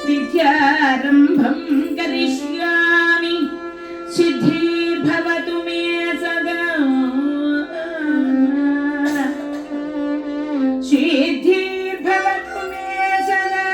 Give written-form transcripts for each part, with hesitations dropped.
విద్యారంభం కరిష్యామి సిద్ధిర్భవతు మే సదా సిద్ధిర్భవతు మే సదా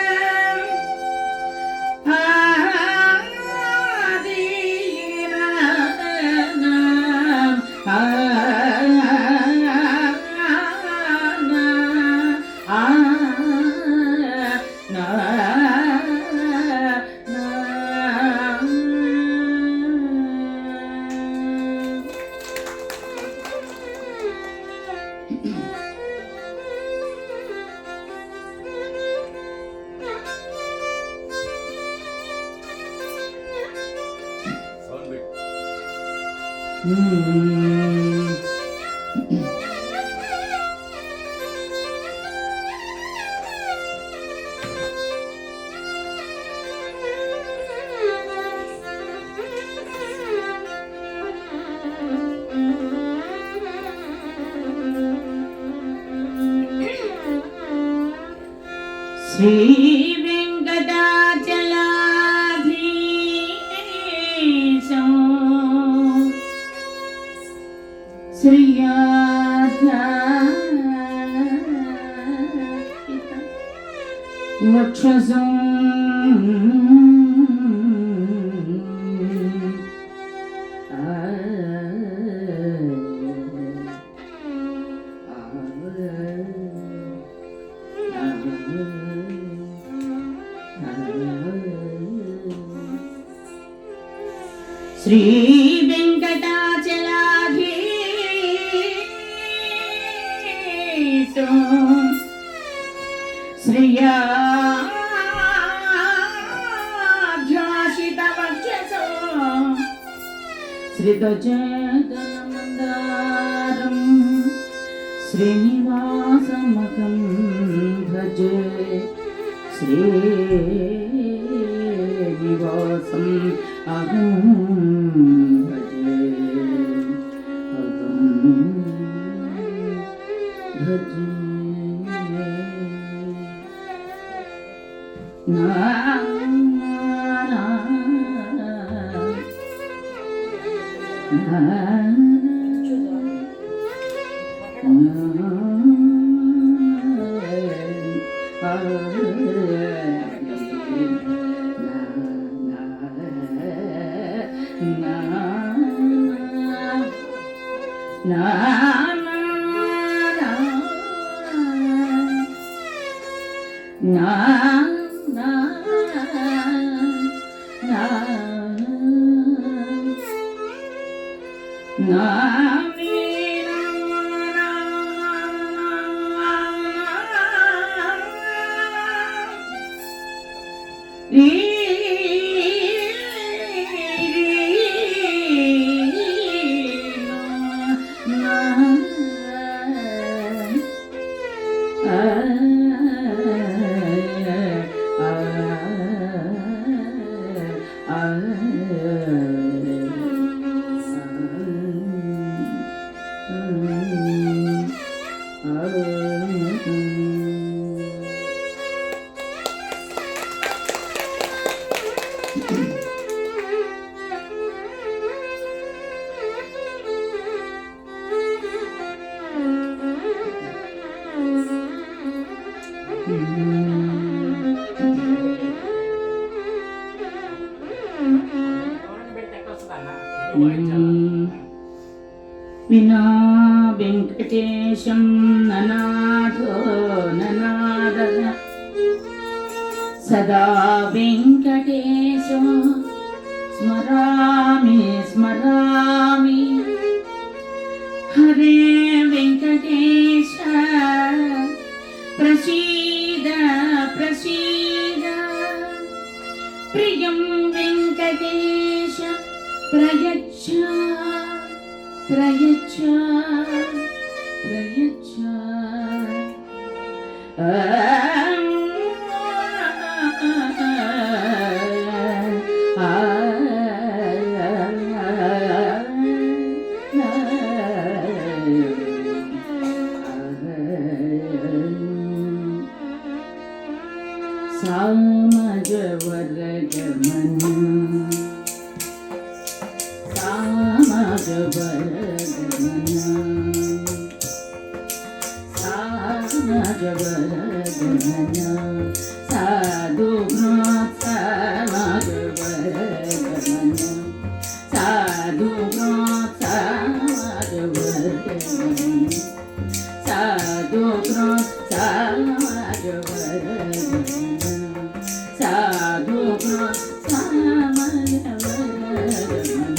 శ్రీ వెంకటాచలాధీశం శ్రీయాధ్యాత్మిక వక్షసం శ్రీ వెంకటాచలాధీశం శ్రీయాధ్యాసితవక్షసో శ్రితచేతనమందారం శ్రీనివాసమకం భజే శ్రీనివాసం అహం భజే భజే వినా వెంకటేశం ననాథో ననాదః సదా వెంకటేశం స్మరామి స్మరామి హరే వెంకటేశ ప్రసీద ప్రసీద ప్రియం వెంకటేశ ప్రయచ్చ ప్రయచ్చ ప్రయచ్చ सामजवरगमन सामजवरगमन सामजवरगमन साधु सामजवरगमन साधु सामजवरगमन साधु सामजवरगमन साधु सामजवरगमन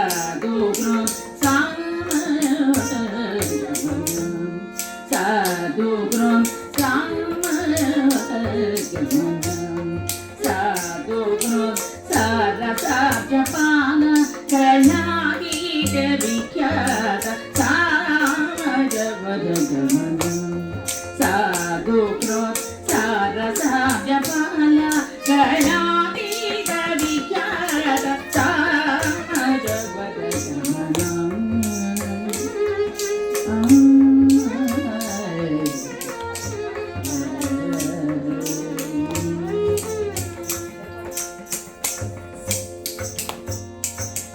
साधु सामजवरगमन साधु सामजवरगमन साधु सारसाप्यपान कलागीत विख्यात सामजवरगमन साधु सारसाप्यपान कलागीत विख्यात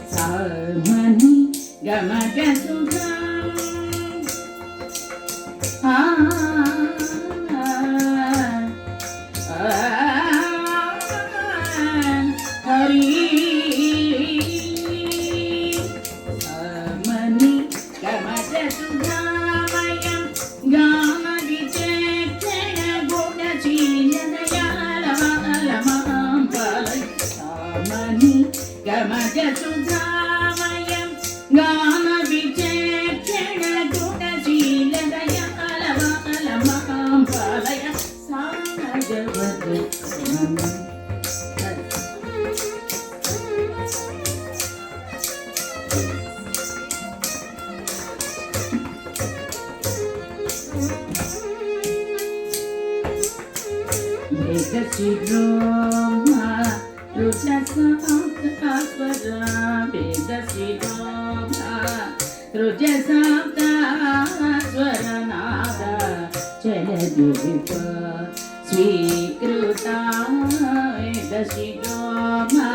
सामनि गमजसुधां हरि सामनि गमजसुधामयं गानविचक्षण गुणशीलदयालमालमां पालय सामनि गमजसुधामयं गानविचक्षण गुणशीलदयालमालमां पालय सामजवरगमन Vedasiddhoma Rujasaptasvara Vedasiddhoma Rujasaptasvara Nada Jaladepa Svikruta Vedasiddhoma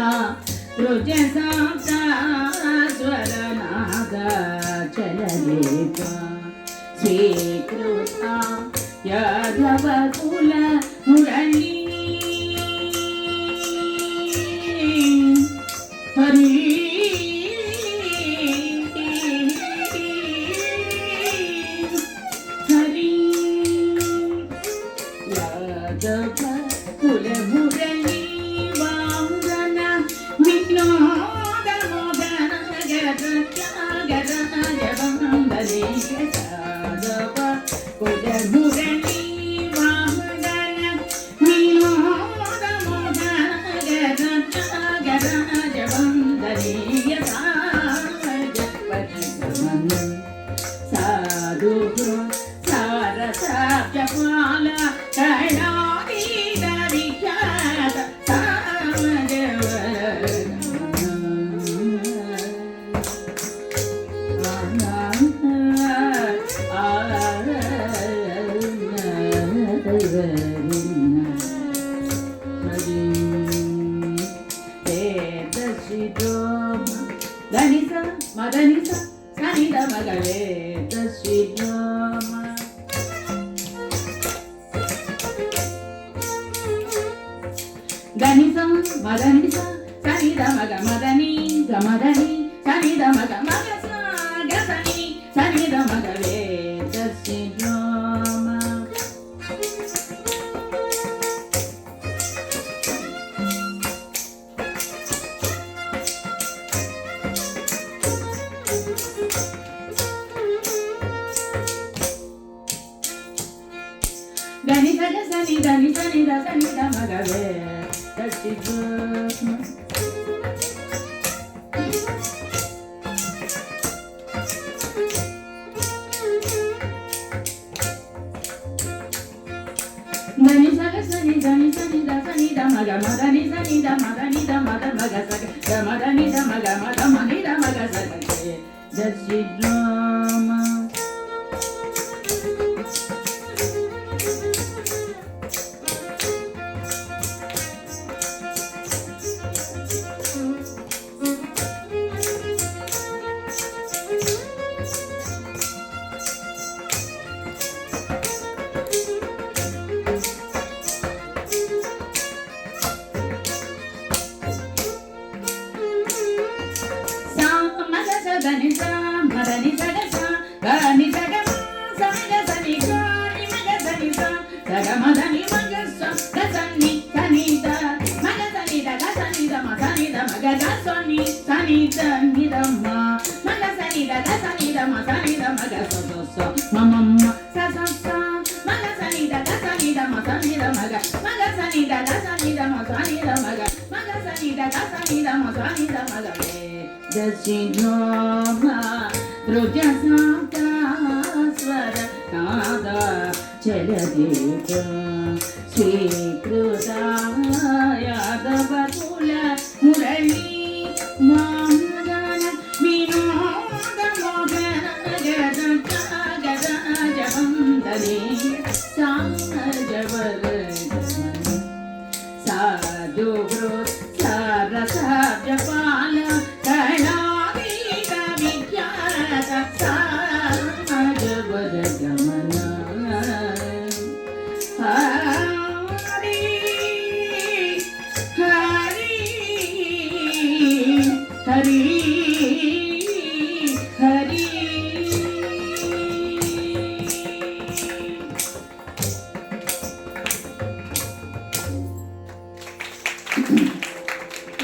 Rujasaptasvara Nada Jaladepa Svikruta Yadava Kula Murali Hari Hari Yadava Kula Murali Vamdana Vinoda Modana Gada Gada Javandale Yadava Kula Murali Vamdana Vinoda Modana Gada Gada Javandale Yadava Sadhu Sarasapyapala Kainagita Vikyata Danisa, Madanisa, Sanida Magale, the sweet drama. Danisa, Madanisa, Sanida Magamadani, Gamadani, Sanida Magamagasa, Gasani, Sanida Magale, the sweet drama. Danisa, Sanida, Sanida, Sanida Magale, the sweet drama. Danisa, Sanida, Sanida, Sanida Magamadani, Sanida Madanida Madamagasaga, Gamadani. That's the drama. సగమదని మగస గసని సనిద మగ సనిద గసనిద మసనిద మగ గసని సనిద నిదమ్మ మగ సనిద గసనిద మసనిద మగ సొస మమమ్మ ససస మగ సనిద గసనిద మసనిద మగ మగ సనిద గసనిద మసనిద మగ మగ సనిద గసనిద మసనిద మగ దశినోమ రుజసాంతా స్వర నాద జలదీప స్వీకృత యాదవ కుల మురళీ మామదన వినోద మోహన గద గద జవందనే సామజవర సాధు సారసాబ్జపాల కళావీత విఖ్యాత సామజవర గమన హరి హరి హరి హరి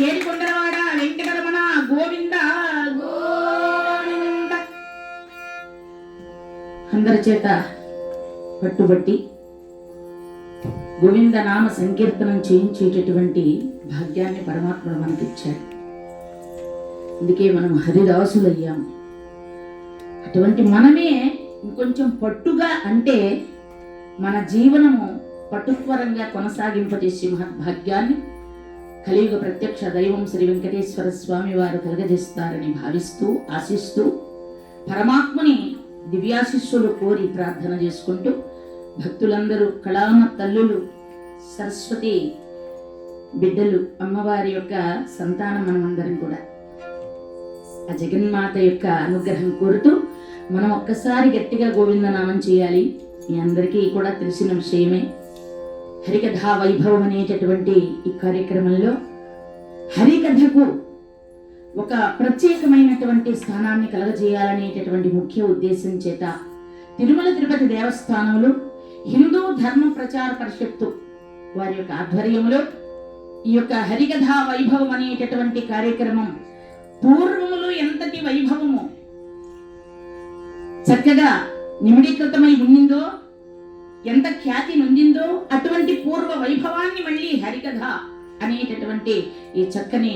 ఏడుకొండలవాడ వెంకటరమణ గోవింద గోవింద. అందరి చేత పట్టుబట్టి గోవింద నామ సంకీర్తనం చేయించేటటువంటి భాగ్యాన్ని పరమాత్ముడు మనకిచ్చాడు. అందుకే మనం హరిదాసులయ్యాము. అటువంటి మనమే ఇంకొంచెం పట్టుగా అంటే మన జీవనము పటుత్వరంగా కొనసాగింపజేసే మహద్భాగ్యాన్ని కలియుగ ప్రత్యక్ష దైవం శ్రీ వెంకటేశ్వర స్వామి వారు కలగజేస్తారని భావిస్తూ ఆశిస్తూ పరమాత్మని దివ్యాశిస్సులు కోరి ప్రార్థన చేసుకుంటూ భక్తులందరూ కళామ తల్లులు సరస్వతి బిడ్డలు అమ్మవారి యొక్క సంతానం మనమందరం కూడా ఆ జగన్మాత యొక్క అనుగ్రహం కోరుతూ మనం ఒక్కసారి గట్టిగా గోవిందనామం చేయాలి. మీ అందరికీ కూడా తెలిసిన విషయమే. హరికథా వైభవం అనేటటువంటి ఈ కార్యక్రమంలో హరికథకు ఒక ప్రత్యేకమైనటువంటి స్థానాన్ని కలగజేయాలనేటటువంటి ముఖ్య ఉద్దేశం చేత తిరుమల తిరుపతి దేవస్థానంలో హిందూ ధర్మ ప్రచార పరిషత్తు వారి యొక్క ఆధ్వర్యంలో ఈ యొక్క హరికథా వైభవం అనేటటువంటి కార్యక్రమం పూర్వములో ఎంతటి వైభవము చక్కగా నిమిడీకృతమై ఉండిందో, ఎంత ఖ్యాతి నొందిందో అటువంటి పూర్వ వైభవాన్ని మళ్ళీ హరికథ అనేటటువంటి ఈ చక్కని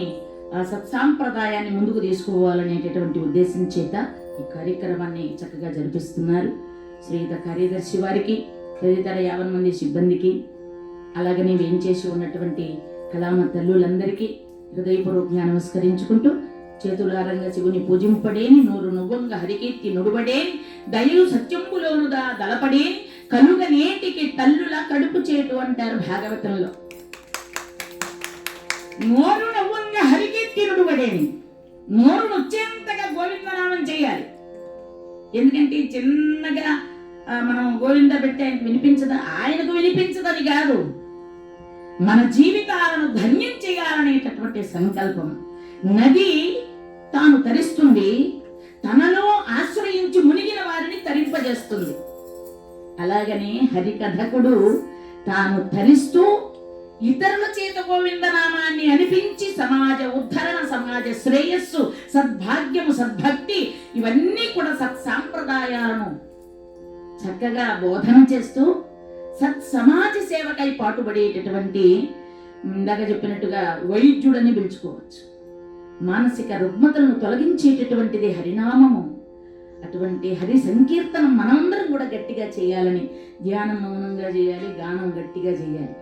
సత్సాంప్రదాయాన్ని ముందుకు తీసుకుపోవాలనేటటువంటి ఉద్దేశం చేత ఈ కార్యక్రమాన్ని చక్కగా జరిపిస్తున్నారు. శ్రీయుత కార్యదర్శి వారికి, తదితర 50 మంది సిబ్బందికి, అలాగనే వేయించేసి ఉన్నటువంటి కళామ తల్లులందరికీ హృదయపూర్వకంగా నమస్కరించుకుంటూ చేతులారంగా శివుని పూజింపడేని, నూరు నువ్వంగా హరికీర్తి నుడుబడేని, దయలు సత్యంబులోనుదా దళపడేని, కలుగ నేటికి తల్లుల కడుపు చేటు అంటారు భాగవతంలో. నోరు నవ్వంగా హరికీర్తి నుడుబడేని, నోరు నొచ్చేంతగా గోవిందనామం చేయాలి. ఎందుకంటే చిన్నగా మనం గోవింద పెట్టి ఆయనకు వినిపించదా, ఆయనకు వినిపించదని కాదు, మన జీవితాలను ధన్యం చేయాలనేటటువంటి సంకల్పం. నది తాను తరిస్తుంది, తనలో ఆశ్రయించి మునిగిన వారిని తరింపజేస్తుంది. అలాగనే హరికథకుడు తాను తరిస్తూ ఇతరుల చేత గోవిందనామాన్ని అనిపించి సమాజ ఉద్ధరణ, సమాజ శ్రేయస్సు, సద్భాగ్యము, సద్భక్తి ఇవన్నీ కూడా సత్సాంప్రదాయాలను చక్కగా బోధన చేస్తూ సమాజ సేవకై పాటుపడేటటువంటి, ఇందాక చెప్పినట్టుగా వైద్యుడని పిలుచుకోవచ్చు. మానసిక రుగ్మతలను తొలగించేటటువంటిది హరినామము. అటువంటి హరి సంకీర్తనం మనందరం కూడా గట్టిగా చేయాలని, ధ్యానం మౌనంగా చేయాలి, గానం గట్టిగా చేయాలి.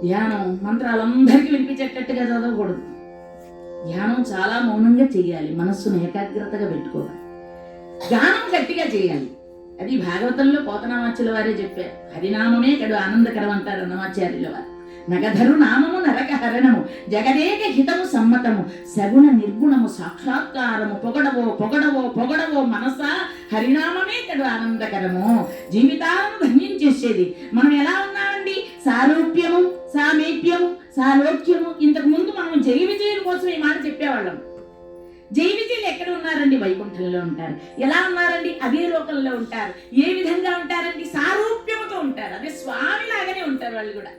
ధ్యానం మంత్రాలందరికీ వినిపించేటట్టుగా చదవకూడదు. ధ్యానం చాలా మౌనంగా చేయాలి, మనస్సును ఏకాగ్రతగా పెట్టుకోవాలి. గానం గట్టిగా చేయాలి. అది భాగవతంలో పోతనామాచ్యుల వారే చెప్పారు. హరినామమే కడు ఆనందకరం అంటారు అన్నమాచార్యుల వారు. నగధరు నామము నరక హరణము, జగదేక హితము సమ్మతము, సగుణ నిర్గుణము సాక్షాత్కారము, పొగడవో పొగడవో పొగడవో మనసా హరినామమే కడు ఆనందకరము. జీవితాలను ధన్యం చేసేది. మనం ఎలా ఉన్నామండి? సారూప్యము, సామీప్యము, సాలోక్యము. ఇంతకు ముందు మనం జయ విజయుల కోసం ఈ మాట చెప్పేవాళ్ళం. జయ విజయులు ఎక్కడ ఉన్నారండి? వైకుంఠంలో ఉంటారు. ఎలా ఉన్నారండి? అదే లోకంలో ఉంటారు. ఏ విధంగా ఉంటారండి? సారూప్యముతో ఉంటారు. ఉంటారు. అదే స్వామి లాగానే ఉంటారు. వాళ్ళు కూడా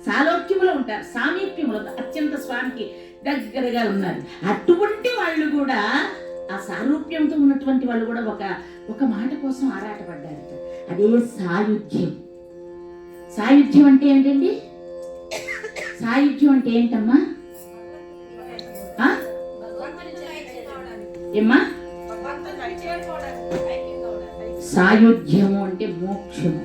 సాలోక్యములో ఉంటారు, సామీప్యములో అత్యంత స్వామికి దగ్గరగా ఉన్నారు. అటువంటి వాళ్ళు కూడా ఆ సారూప్యంతో ఉన్నటువంటి వాళ్ళు కూడా ఒక మాట కోసం ఆరాటపడ్డారు. అదే సాయుధ్యం. సాయుధ్యం అంటే ఏంటండి? సాయుధ్యం అంటే ఏంటమ్మా? ఏమ్మా? సాయుధ్యము అంటే మోక్షము.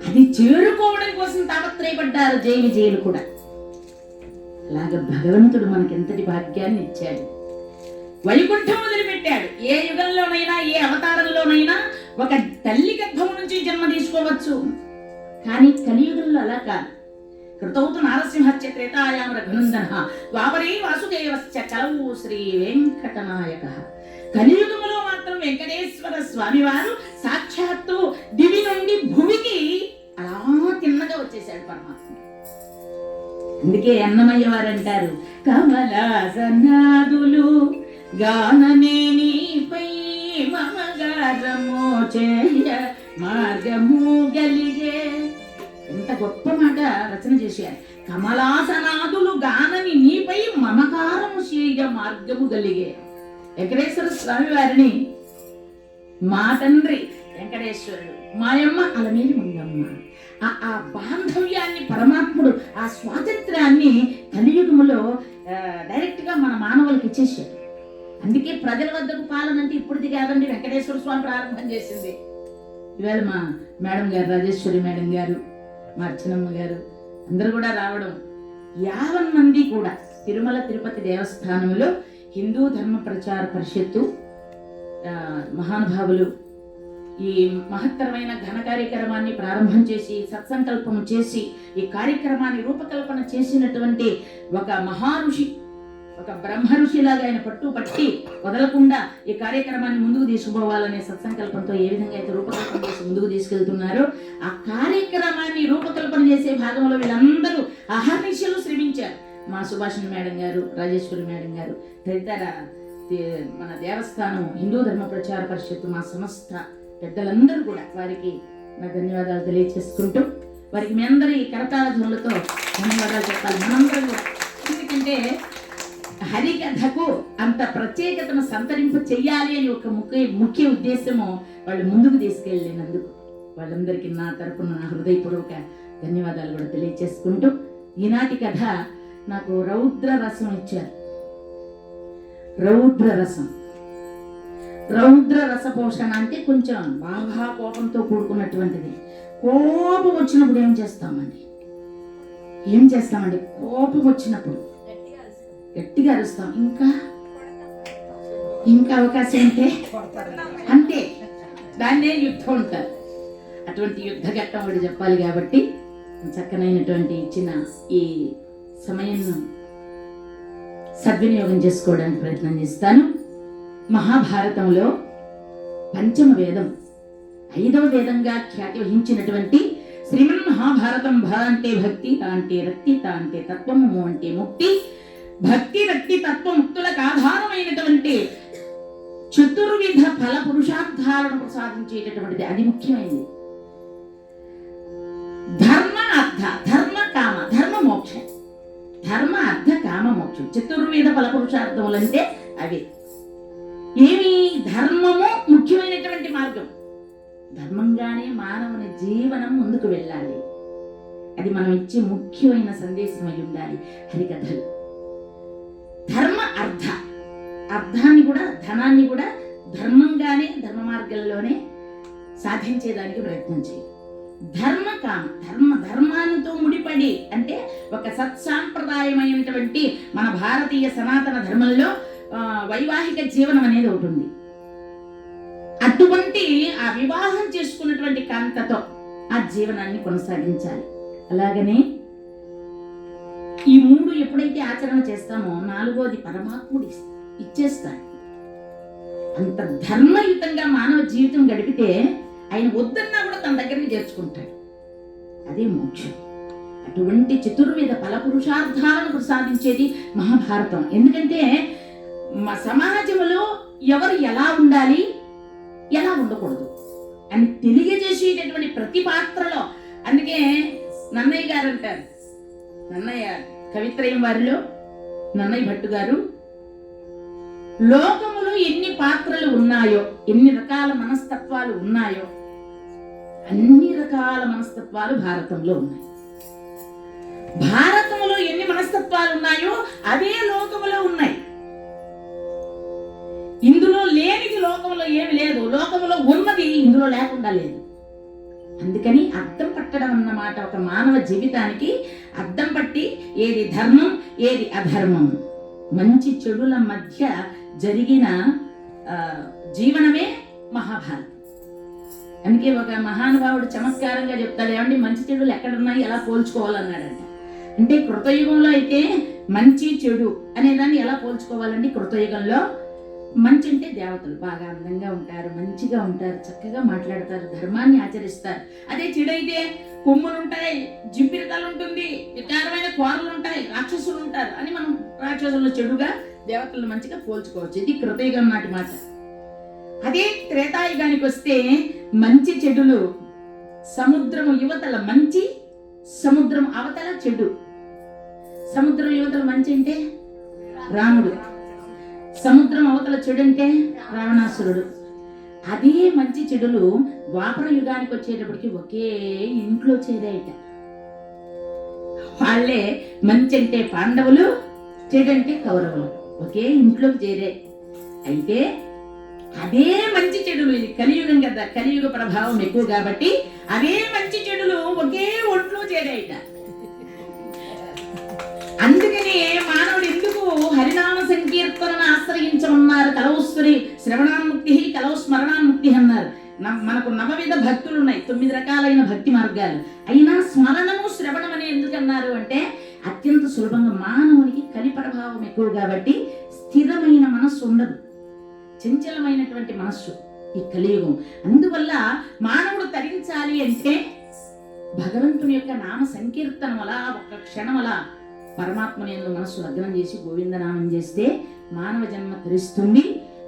అది చేరుకోవడం కోసం తాపత్రయపడ్డారు జయ విజయులు కూడా. అలాగే భగవంతుడు మనకెంతటి భాగ్యాన్ని ఇచ్చాడు. వైకుంఠం వదిలిపెట్టాడు. ఏ యుగంలోనైనా ఏ అవతారంలోనైనా ఒక తల్లి గర్భం నుంచి జన్మ తీసుకోవచ్చు. కానీ కలియుగంలో అలా కాదు. కృతౌతు నారసింహస్య త్రేతాయాం రఘునందనః ద్వాపరే వాసుదేవస్య కలవు శ్రీ వెంకటనాయక. కలియుగములో మాత్రం వెంకటేశ్వర స్వామి వారు సాక్షాత్తు దివి నుండి భూమికి అలా తిన్నగా వచ్చేసాడు పరమాత్మ. అందుకే అన్నమయ్య వారు అంటారు, కమలాసనాదులు గాననేనిపై మమగారము చేయ మార్గము గలిగే. ఎంత గొప్ప మాట రచన చేశారు. కమలాసనాదులు గానని నీపై మమకారము చేయ మార్గము గలిగే. వెంకటేశ్వర స్వామి వారిని మా తండ్రి వెంకటేశ్వరుడు, మాయమ్మ అలమేలి మంగమ్మ, ఆ బాంధవ్యాన్ని పరమాత్ముడు, ఆ స్వాతంత్ర్యాన్ని కలియుగములో డైరెక్ట్ గా మన మానవులకు ఇచ్చేసాడు. అందుకే ప్రజల వద్దకు పాలన అంటే ఇప్పుడుది కాదండి, వెంకటేశ్వర స్వామి ప్రారంభం చేసింది. ఇవాళ మా మేడం గారు, రాజేశ్వరి మేడం గారు, మా అర్చనమ్మ గారు అందరూ కూడా రావడం, 50 మంది కూడా తిరుమల తిరుపతి దేవస్థానంలో హిందూ ధర్మ ప్రచార పరిషత్తు మహానుభావులు ఈ మహత్తరమైన ఘన కార్యక్రమాన్ని ప్రారంభం చేసి సత్సంకల్పం చేసి ఈ కార్యక్రమాన్ని రూపకల్పన చేసినటువంటి ఒక మహారుషి, ఒక బ్రహ్మ ఋషిలాగా ఆయన పట్టి వదలకుండా ఈ కార్యక్రమాన్ని ముందుకు తీసుకుపోవాలనే సత్సంకల్పంతో ఏ విధంగా అయితే రూపకల్పన చేసి ముందుకు తీసుకెళ్తున్నారో, ఆ కార్యక్రమాన్ని రూపకల్పన చేసే భాగంలో వీళ్ళందరూ అహర్నిశలు శ్రమించారు. మా సుభాషిణి మేడం గారు, రాజేశ్వరి మేడం గారు, తదితర మన దేవస్థానం హిందూ ధర్మ ప్రచార పరిషత్తు మా సంస్థ పెద్దలందరూ కూడా వారికి నా ధన్యవాదాలు తెలియజేసుకుంటూ, వారికి మీ అందరి కరతాళ ధ్వనులతో ధన్యవాదాలు చెప్పాలి మనందరం కూడా. ఎందుకంటే హరికథకు అంత ప్రత్యేకతను సంతరింపు చెయ్యాలి అని ఒక ముఖ్య ఉద్దేశము వాళ్ళు ముందుకు తీసుకెళ్ళినందుకు వాళ్ళందరికీ నా తరపున నా హృదయపూర్వక ధన్యవాదాలు కూడా తెలియజేసుకుంటూ, ఈనాటి కథ నాకు రౌద్ర రసం ఇచ్చారు. రౌద్ర రస పోషణ అంటే కొంచెం బాగా కోపంతో కూడుకున్నటువంటిది. కోపం వచ్చినప్పుడు ఏం చేస్తామండి? కోపం వచ్చినప్పుడు గట్టిగా అరుస్తాం. ఇంకా అవకాశం అంటే దాన్నే యుద్ధం ఉంటారు. అటువంటి యుద్ధ ఘట్టం ఒకటి చెప్పాలి కాబట్టి చక్కనైనటువంటి ఇచ్చిన ఈ సమయం సద్వినియోగం చేసుకోవడానికి ప్రయత్నం చేస్తాను. మహాభారతంలో పంచమ వేదం 5వ వేదంగా ఖ్యాతి వహించినటువంటి శ్రీమన్ మహాభారతం. భ అంటే భక్తి, త అంటే రక్తి, త అంటే తత్వము, ము అంటే ముక్తి. భక్తి రక్తి తత్వ ముక్తులకు ఆధారమైనటువంటి చతుర్విధ ఫల పురుషార్థాలను ప్రసాదించేటటువంటిది అది ముఖ్యమైనది. ధర్మ అర్థ, ధర్మ కామ, ధర్మ మోక్షం. ధర్మ అర్థ కామ మోక్షం చతుర్విధ ఫల పురుషార్థములు అంటే అవి. ఏమి? ధర్మము ముఖ్యమైనటువంటి మార్గం. ధర్మంగానే మానవుని జీవనం ముందుకు వెళ్ళాలి. అది మనం ఇచ్చే ముఖ్యమైన సందేశం అయి ఉండాలి హరికథలు. ధర్మ అర్థ, అర్థాన్ని కూడా ధనాన్ని కూడా ధర్మంగానే ధర్మ మార్గంలోనే సాధించేదానికి ప్రయత్నం చేయాలి. ధర్మ కామ, ధర్మాంతో ముడిపడి అంటే ఒక సత్సాంప్రదాయమైనటువంటి మన భారతీయ సనాతన ధర్మంలో వైవాహిక జీవనం అనేది ఒకటి ఉంది. అటువంటి ఆ వివాహం చేసుకున్నటువంటి కాంతతో ఆ జీవనాన్ని కొనసాగించాలి. అలాగనే ఈ 3 ఎప్పుడైతే ఆచరణ చేస్తామో 4వది పరమాత్ముడు ఇచ్చేస్తాడు. అంత ధర్మయుతంగా మానవ జీవితం గడిపితే ఆయన వద్దన్నా కూడా తన దగ్గరికి చేర్చుకుంటాడు. అదే మోక్షం. అటువంటి చతుర్వేద ఫల పురుషార్థాలను ప్రసాదించేది మహాభారతం. ఎందుకంటే సమాజంలో ఎవరు ఎలా ఉండాలి, ఎలా ఉండకూడదు అని తెలియజేసేటటువంటి ప్రతి పాత్రలో. అందుకే నన్నయ్య గారు అంటారు, నన్నయ్య కవిత్రయం వారిలో నన్నయ్య భట్టు గారు, లోకములో ఎన్ని పాత్రలు ఉన్నాయో, ఎన్ని రకాల మనస్తత్వాలు ఉన్నాయో, అన్ని రకాల మనస్తత్వాలు భారతంలో ఉన్నాయి. భారతంలో ఎన్ని మనస్తత్వాలు ఉన్నాయో అదే లోకములో ఉన్నాయి. ఇందులో లేనిది లోకంలో ఏమి లేదు, లోకంలో ఉన్నది ఇందులో లేకుండా లేదు. అందుకని అద్దం పట్టడం అన్నమాట ఒక మానవ జీవితానికి అద్దం పట్టి ఏది ధర్మం ఏది అధర్మం, మంచి చెడుల మధ్య జరిగిన జీవనమే మహాభారతం. అందుకే ఒక మహానుభావుడు చమత్కారంగా చెప్తాడు, ఏమండి మంచి చెడులు ఎక్కడున్నాయి ఎలా పోల్చుకోవాలన్నాడంట. అంటే కృతయుగంలో అయితే మంచి చెడు అనేదాన్ని ఎలా పోల్చుకోవాలండి? కృతయుగంలో మంచి అంటే దేవతలు బాగా అందంగా ఉంటారు, మంచిగా ఉంటారు, చక్కగా మాట్లాడతారు, ధర్మాన్ని ఆచరిస్తారు. అదే చెడు అయితే కొమ్ములుంటాయి, జింపిరితలు ఉంటుంది, వికారమైన కోరలు ఉంటాయి, రాక్షసులు ఉంటారు అని మనం రాక్షసులు చెడుగా, దేవతలను మంచిగా పోల్చుకోవచ్చు. ఇది కృతయుగం నాటి మాట. అదే త్రేతాయుగానికి వస్తే మంచి చెడులు, సముద్రము యువతల మంచి, సముద్రం అవతల చెడు. సముద్రం యువతల మంచి అంటే రాముడు, సముద్రం అవతల చెడు అంటే రావణాసురుడు. అదే మంచి చెడులు ద్వాపర యుగానికి వచ్చేటప్పటికి ఒకే ఇంట్లో చేరాయిట. వాళ్ళే మంచి అంటే పాండవులు, చెడు అంటే కౌరవులు, ఒకే ఇంట్లోకి చేరాయి. అయితే అదే మంచి చెడులు, ఇది కలియుగం కదా, కలియుగ ప్రభావం ఎక్కువ కాబట్టి అదే మంచి చెడులు ఒకే ఒంట్లో చేరాయిట. అందుకనే మానవుడు ఎందుకు హరినామ సంకీర్తనను ఆశ్రయించమన్నారు? కలౌశ్వరి శ్రవణాన్ముక్తి, కలౌ స్మరణాన్ముక్తి అన్నారు. మనకు నవవిధ భక్తులు ఉన్నాయి, 9 రకాలైన భక్తి మార్గాలు. అయినా స్మరణము శ్రవణం అని ఎందుకు అన్నారు అంటే అత్యంత సులభంగా, మానవునికి కలి ప్రభావం ఎక్కువ కాబట్టి స్థిరమైన మనస్సు ఉండదు, చంచలమైనటువంటి మనస్సు ఈ కలియుగం. అందువల్ల మానవుడు తరించాలి అంటే భగవంతుని యొక్క నామ సంకీర్తనం వల్ల ఒక్క క్షణం అలా పరమాత్మని యందు మనస్సు లగ్నం చేసి గోవిందనామం చేస్తే మానవ జన్మ తరిస్తుంది,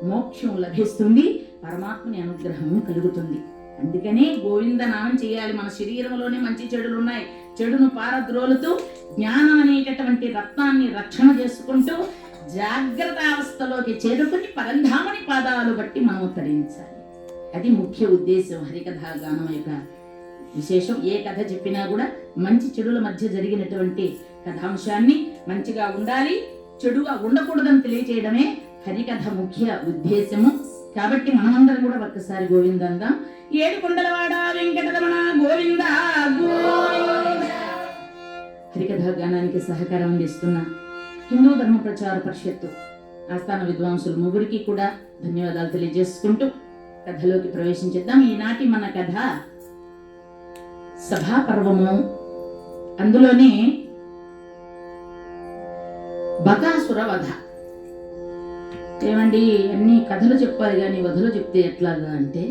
మోక్షం లభిస్తుంది, పరమాత్మని అనుగ్రహం కలుగుతుంది. అందుకనే గోవిందనామం చేయాలి. మన శరీరంలోనే మంచి చెడులు ఉన్నాయి. చెడును పారద్రోలుతూ జ్ఞానం అనేటటువంటి రత్నాన్ని రక్షణ చేసుకుంటూ జాగ్రత్త అవస్థలోకి చేరుకుని పరంధామని పాదాలు బట్టి మనం తరించాలి. అది ముఖ్య ఉద్దేశం హరికథా గానం యొక్క విశేషం. ఏ కథ చెప్పినా కూడా మంచి చెడుల మధ్య జరిగినటువంటి కథాంశాన్ని మంచిగా ఉండాలి, చెడుగా ఉండకూడదని తెలియచేయడమే హరికథ ముఖ్య ఉద్దేశము. కాబట్టి మనమందరం కూడా ఒక్కసారి గోవిందందాం. 7 కొండలవాడ వెంకటరమణ గోవింద గోవింద. హరికథా గానానికి సహకారం అందిస్తున్న హిందూ ధర్మ ప్రచార పరిషత్తు ఆస్థాన విద్వాంసులు ముగ్గురికి కూడా ధన్యవాదాలు తెలియజేసుకుంటూ కథలోకి ప్రవేశించేద్దాం. ఈనాటి మన కథ సభాపర్వము. అందులోనే బకాసుర వధ. ఏమండి అన్ని కథలు చెప్పాలి కానీ వధలు చెప్తే ఎట్లాగా అంటే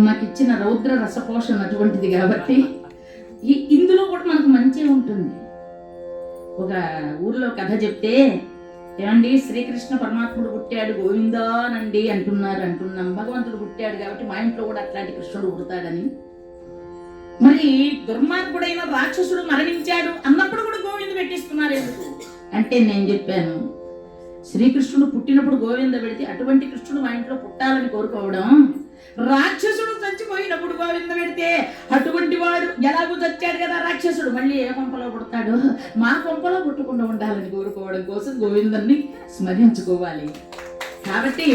నాకు ఇచ్చిన రౌద్ర రసపోషణ అటువంటిది కాబట్టి ఇందులో కూడా మనకు మంచి ఉంటుంది. ఒక ఊర్లో కథ చెప్తే ఏమండి శ్రీకృష్ణ పరమాత్ముడు పుట్టాడు గోవిందానండి అంటున్నాం. భగవంతుడు పుట్టాడు కాబట్టి మా ఇంట్లో కూడా అట్లాంటి కృష్ణుడు పుడతాడని. మరి దుర్మార్గుడైన రాక్షసుడు మరణించాడు అన్నప్పుడు కూడా గోవింద పెట్టిస్తున్నారు ఎందుకు అంటే నేను చెప్పాను, శ్రీకృష్ణుడు పుట్టినప్పుడు గోవింద పెడితే అటువంటి కృష్ణుడు మా ఇంట్లో పుట్టాలని కోరుకోవడం, రాక్షసుడు చచ్చిపోయినప్పుడు గోవింద పెడితే అటువంటి వాడు ఎలాగూ చచ్చాడు కదా రాక్షసుడు, మళ్ళీ ఏ కొంపలో పుడతాడు, మా కొంపలో పుట్టకుండా ఉండాలని కోరుకోవడం కోసం గోవిందుని స్మరించుకోవాలి. కాబట్టి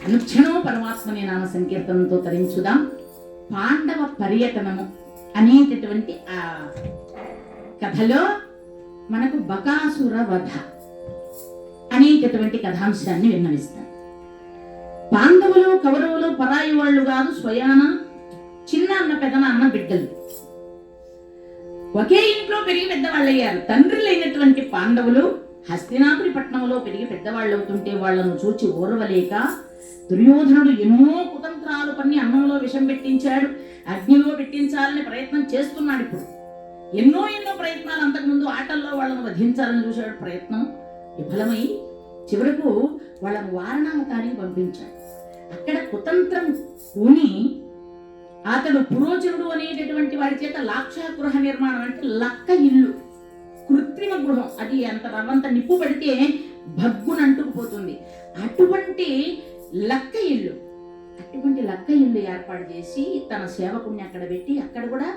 అనుక్షణం పరమాత్మని నామ సంకీర్తనంతో తరించుదాం. పాండవ పర్యటనము అనేటటువంటి ఆ కథలో మనకు బకాసుర వధ అనేటటువంటి కథాంశాన్ని విన్నవిస్తాం. పాండవులు కౌరవులు పరాయి వాళ్ళు కాదు, స్వయాన చిన్న అన్న పెదనాన్న బిడ్డలు, ఒకే ఇంట్లో పెరిగి పెద్దవాళ్ళయ్యారు. తండ్రులైనటువంటి పాండవులు హస్తినాపురి పట్టణంలో పెరిగి పెద్దవాళ్ళు అవుతుంటే వాళ్లను చూచి ఓర్వలేక దుర్యోధనుడు ఎన్నో కుతంత్రాలు పన్ని అన్నంలో విషం పెట్టించాడు, అగ్నిలో పెట్టించాలని ప్రయత్నం చేస్తున్నాడు. ఇప్పుడు ఎన్నో ప్రయత్నాలు, అంతకుముందు ఆటల్లో వాళ్ళను వధించాలని చూశాడు, ప్రయత్నం విఫలమై చివరకు వాళ్ళను వారణావతానికి పంపించాడు. అక్కడ కుతంత్రం ఊని అతడు పురోచనుడు అనేటటువంటి వాడి చేత లాక్షా గృహ నిర్మాణం అంటే లక్క ఇల్లు, కృత్రిమ గృహం, అది అంత రవ్వంత నిప్పు పడితే భగ్గున అంటుకుపోతుంది. అటువంటి లక్క ఇల్లు ఏర్పాటు చేసి తన సేవకుణ్ణి అక్కడ పెట్టి, అక్కడ కూడా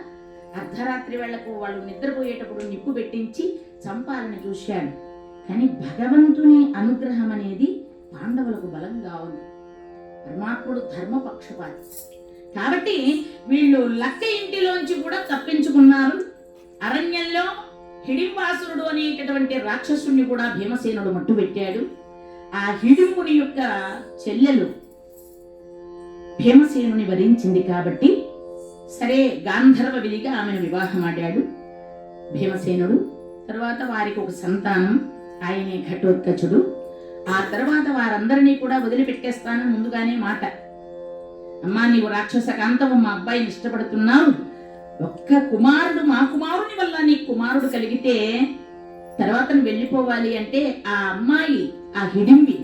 అర్ధరాత్రి వేళ్లకు వాళ్ళు నిద్రపోయేటప్పుడు నిప్పు పెట్టించి చంపాలని చూశాడు. కానీ భగవంతుని అనుగ్రహం అనేది పాండవులకు బలంగా ఉంది. పరమాత్ముడు ధర్మపక్షపాతి కాబట్టి వీళ్ళు లక్క ఇంటిలోంచి కూడా తప్పించుకున్నారు. అరణ్యంలో హిడింబాసురుడు అనేటటువంటి రాక్షసుని కూడా భీమసేనుడు మట్టుబెట్టాడు. ఆ హిడింబుని యొక్క చెల్లెలు భీమసేనుని వరించింది కాబట్టి సరే గాంధర్వ విధిగా ఆమెను వివాహం ఆడాడు భీమసేనుడు. తర్వాత వారికి ఒక సంతానం, ఆయనే ఘటోత్కచుడు. ఆ తర్వాత వారందరినీ కూడా వదిలిపెట్టేస్తానని ముందుగానే మాట. అమ్మా, నీవు రాక్షస కాంతవు, మా అబ్బాయిని ఇష్టపడుతున్నావు, ఒక్క కుమారుడు, మా కుమారుని వల్ల నీ కుమారుడు కలిగితే తర్వాత వెళ్ళిపోవాలి అంటే ఆ అమ్మాయి, ఆ హిడింబి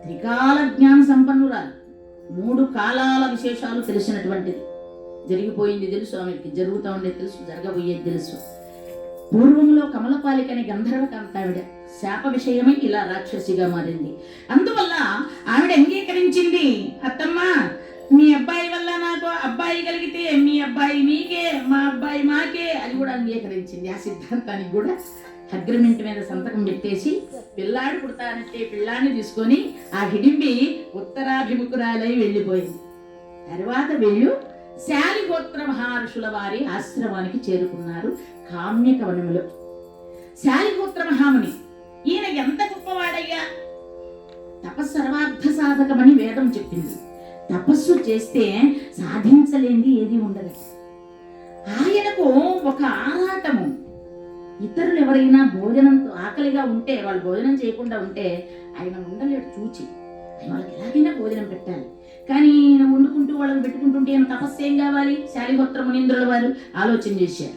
త్రికాల జ్ఞాన సంపన్నురాలు, 3 కాలాల విశేషాలు తెలిసినటువంటిది. జరిగిపోయింది తెలుసు ఆమెకి, జరుగుతూ ఉండేది తెలుసు, జరగబోయేది తెలుసు. పూర్వంలో కమలపాలికని గంధర్వ కాంతావిడ శాప విషయమై ఇలా రాక్షసిగా మారింది. అందువల్ల ఆవిడ అంగీకరించింది, అత్తమ్మ మీ అబ్బాయి వల్ల నాకు అబ్బాయి కలిగితే మీ అబ్బాయి మీకే, మా అబ్బాయి మాకే, అది కూడా అంగీకరించింది. ఆ సిద్ధాంతానికి కూడా అగ్రిమెంట్ మీద సంతకం పెట్టేసి పిల్లాడు పుడతానంటే పిల్లాన్ని తీసుకొని ఆ హిడింబి ఉత్తరాభిముఖురాలై వెళ్ళిపోయింది. తర్వాత వీళ్ళు శాలిగోత్ర మహర్షుల వారి ఆశ్రమానికి చేరుకున్నారు కామ్యకవనములో. శాలిగోత్ర మహాముని ఈయన ఎంత గొప్పవాడయ్యా, తపస్సర్వార్థ సాధకమని వేదం చెప్పింది. తపస్సు చేస్తే సాధించలేనిది ఏది ఉండదు. ఆయనకు ఒక ఆరాటము, ఇతరులు ఎవరైనా భోజనంతో ఆకలిగా ఉంటే, వాళ్ళు భోజనం చేయకుండా ఉంటే ఆయన ఉండలేడు చూచి, వాళ్ళకి ఎలాగైనా భోజనం పెట్టాలి. కానీ ఈయన వండుకుంటూ వాళ్ళని పెట్టుకుంటుంటే ఈయన తపస్సు ఏం కావాలి? శాలిహోత్ర మునీంద్రుల వారు ఆలోచన చేశారు,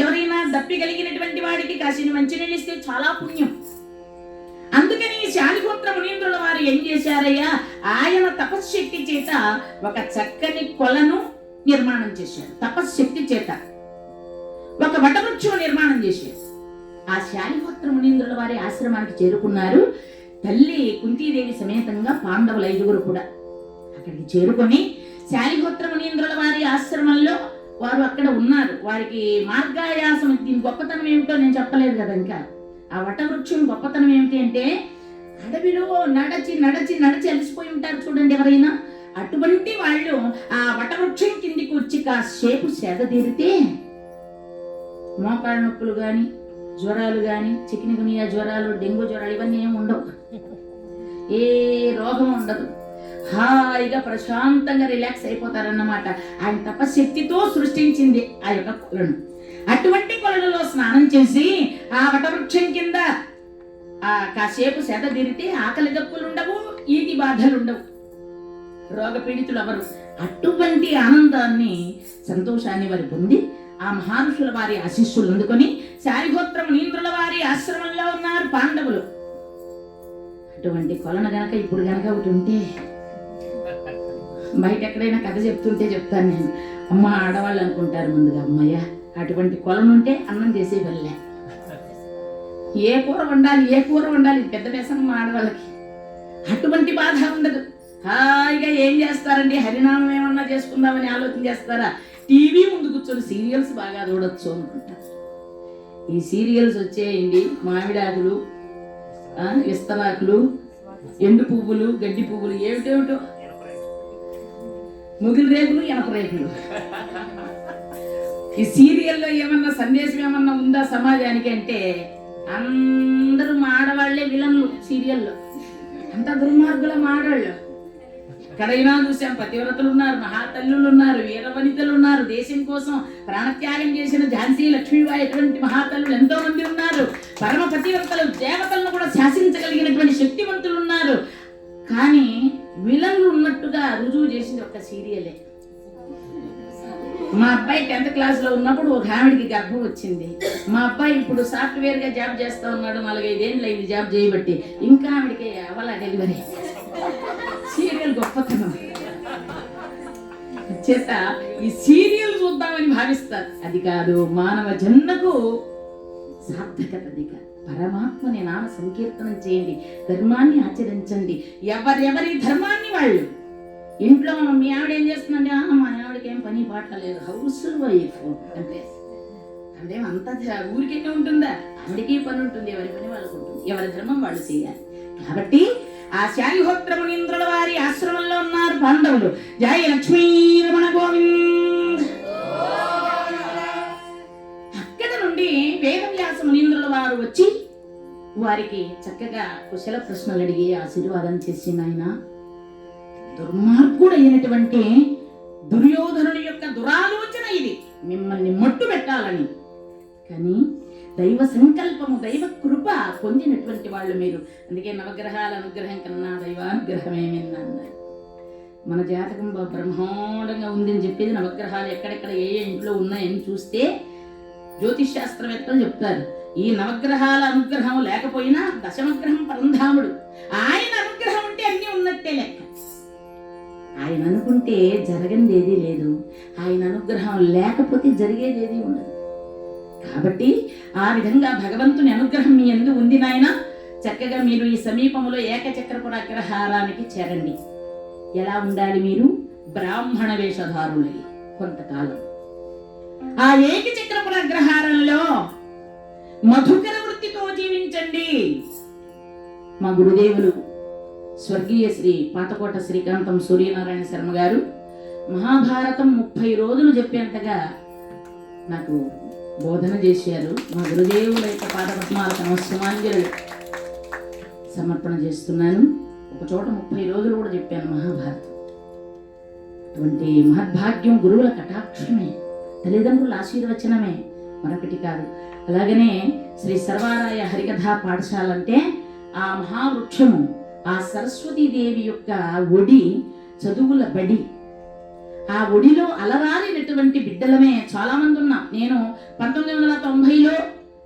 ఎవరైనా దప్పి కలిగినటువంటి వాడికి కాసిన మంచినీళ్ళు ఇస్తే చాలా పుణ్యం. అందుకని శాలిహోత్ర మునీంద్రుల వారు ఏం చేశారయ్యా, ఆయన తపశ్శక్తి చేత ఒక చక్కని కొలను నిర్మాణం చేశారు. తపశ్శక్తి చేత ఒక వటవృక్షం నిర్మాణం చేశారు. ఆ శాలిహోత్ర మునీంద్రుల వారి ఆశ్రమానికి చేరుకున్నారు. తల్లి కుంతీదేవి సమేతంగా పాండవులు 5 కూడా అక్కడికి చేరుకొని శాలిహోత్ర మునీంద్రుల వారి ఆశ్రమంలో వారు అక్కడ ఉన్నారు. వారికి మార్గాయాసం, దీని గొప్పతనం ఏమిటో నేను చెప్పలేదు కదా. ఇంకా ఆ వటవృక్షం గొప్పతనం ఏమిటి అంటే, అడవిలో నడచి నడచి నడచి అలసిపోయి ఉంటారు చూడండి ఎవరైనా, అటువంటి వాళ్ళు ఆ వటవృక్షం కిందికి వచ్చి కాసేపు సేద తీరితే మోకాళ్ళ నొప్పులు కానీ, జ్వరాలు కానీ, చికెన్గునియా జ్వరాలు, డెంగ్యూ జ్వరాలు ఇవన్నీ ఏమి ఉండవు, ఏ రోగం ఉండదు. హాయిగా ప్రశాంతంగా రిలాక్స్ అయిపోతారన్నమాట. ఆయన తపశక్తితో సృష్టించింది ఆ యొక్క కొలను. అటువంటి కొలనులో స్నానం చేసి ఆ వటవృక్షం కింద కాసేపు సేద తీరితే ఆకలి దప్పులు ఉండవు, ఈతి బాధలు ఉండవు, రోగ పీడితులు ఎవరు. అటువంటి ఆనందాన్ని, సంతోషాన్ని వారు పొంది ఆ మహర్షుల వారి ఆశీస్సులు అందుకొని శాలిహోత్ర మునీంద్రుల వారి ఆశ్రమంలో ఉన్నారు పాండవులు. అటువంటి కొలను గనక ఇప్పుడు గనక ఒకటి ఉంటే, బయట ఎక్కడైనా కథ చెప్తుంటే చెప్తాను నేను, అమ్మ ఆడవాళ్ళు అనుకుంటారు ముందుగా, అమ్మయ్య అటువంటి కొలను ఉంటే అన్నం చేసే వెళ్ళే, ఏ కూర వండాలి పెద్ద వ్యసనం ఆడవాళ్ళకి. అటువంటి బాధ ఉండదు. హాయిగా ఏం చేస్తారండి, హరినామం ఏమన్నా చేసుకుందామని ఆలోచన చేస్తారా? టీవీ ముందు కూర్చొని సీరియల్స్ బాగా చూడొచ్చు అనుకుంటారు. ఈ సీరియల్స్ వచ్చేయండి, మామిడాకులు, విస్తరాకులు, ఎండు పువ్వులు, గడ్డి పువ్వులు, ఏమిటేమిటో, ముగిలి రేకులు, ఎనప రేకులు. ఈ సీరియల్లో ఏమన్నా సందేశం ఏమన్నా ఉందా సమాజానికి అంటే, అందరూ ఆడవాళ్లే విలన్లు సీరియల్లో, అంత దుర్మార్గుల ఆడవాళ్ళు. ఎక్కడైనా చూసాం, పతివ్రతలు ఉన్నారు, మహాతల్లులు ఉన్నారు, వీరవనితలు ఉన్నారు, దేశం కోసం ప్రాణత్యాగం చేసిన ఝాన్సీ లక్ష్మీబాయి అటువంటి మహాతల్లులు ఎంతో మంది ఉన్నారు. పరమ పతివ్రతలు, దేవతలను కూడా శాసించగలిగినటువంటి శక్తివంతులు ఉన్నారు. కానీ విలన్లు ఉన్నట్టుగా రుజువు చేసింది ఒక సీరియలే. మా అబ్బాయి 10th క్లాస్లో ఉన్నప్పుడు ఒక ఆవిడికి గర్భం వచ్చింది. మా అబ్బాయి ఇప్పుడు సాఫ్ట్వేర్గా జాబ్ చేస్తూ ఉన్నాడు, 4-5 ఏళ్ళు అయింది జాబ్ చేయబట్టి, ఇంకా ఆవిడికి అవలా డెలివరీ. సీరియల్ గొప్పతనం. చేత ఈ సీరియల్ చూద్దామని భావిస్తారు. అది కాదు, మానవ జన్మకు సార్థకత. అది కాదు, పరమాత్మని నామ సంకీర్తనం చేయండి, ధర్మాన్ని ఆచరించండి. ఎవరెవరి ధర్మాన్ని వాళ్ళు. ఇంట్లో మీ ఆవిడ ఏం చేస్తుందంటే, మా ఆవిడకి ఏం పని పాట లేదు, హౌస్ వైఫ్ అంటే అంతా ఊరికెళ్ళి ఉంటుందా? ఆవిడకి పని ఉంటుంది, ఎవరి పని వాళ్ళకు ఉంటుంది, ఎవరి ధర్మం వాళ్ళు చేయాలి. కాబట్టి ఆ శాలిహోత్ర మునీంద్రుల వారి ఆశ్రమంలో ఉన్నారు పాండవులు. జయ లక్ష్మీ రమణ గోవింద్. అక్కడ నుండి వేదవ్యాస మునీంద్రుల వారు వచ్చి వారికి చక్కగా కుశల ప్రశ్నలు అడిగి ఆశీర్వాదం చేసి, నాయన దుర్మార్గుడు అయినటువంటి దుర్యోధనుడి యొక్క దురాలోచన ఇది, మిమ్మల్ని మట్టు పెట్టాలని. కానీ దైవ సంకల్పము, దైవ కృప పొందినటువంటి వాళ్ళు మీరు. అందుకే నవగ్రహాల అనుగ్రహం కన్నా దైవానుగ్రహమే మిన్న అన్నారు. మన జాతకం బ్రహ్మాండంగా ఉందని చెప్పేది నవగ్రహాలు ఎక్కడెక్కడ ఏ ఇంట్లో ఉన్నాయని చూస్తే జ్యోతిష్ శాస్త్రవేత్తలు చెప్తారు. ఈ నవగ్రహాల అనుగ్రహం లేకపోయినా దశమగ్రహం పరంధాముడు, ఆయన అనుగ్రహం ఉంటే అన్నీ ఉన్నట్టే లెక్క. ఆయన అనుకుంటే జరగనిది ఏదీ లేదు, ఆయన అనుగ్రహం లేకపోతే జరిగేది ఏదీ ఉండదు. కాబట్టి ఆ విధంగా భగవంతుని అనుగ్రహం మీ యందు ఉంది నాయన. చక్కగా మీరు ఈ సమీపంలో ఏకచక్రపుర అగ్రహారానికి చేరండి. ఎలా ఉండాలి? మీరు బ్రాహ్మణ వేషధారులై కొంతకాలం ఆ ఏకచక్రపుర అగ్రహారంలో మధుకర వృత్తితో జీవించండి. మా గురుదేవులు స్వర్గీయ శ్రీ పాతకోట శ్రీకాంతం సూర్యనారాయణ శర్మ గారు మహాభారతం 30 రోజులు చెప్పేంతగా నాకు బోధన చేశారు. మా గురుదేవుల యొక్క పాదపద్మాలకు నమస్సుమాంజలు సమర్పణ చేస్తున్నాను. ఒక చోట 30 రోజులు కూడా చెప్పాను మహాభారతం. అటువంటి మహద్భాగ్యం గురువుల కటాక్షమే, తల్లిదండ్రుల ఆశీర్వచనమే, మరొకటి కాదు. అలాగనే శ్రీ సర్వారాయ హరికథా పాఠశాల అంటే ఆ మహావృక్షము, ఆ సరస్వతీదేవి యొక్క ఒడి, చదువుల బడి. ఆ ఒడిలో అలరాలినటువంటి బిడ్డలమే చాలా మంది ఉన్నాం. నేను 1990లో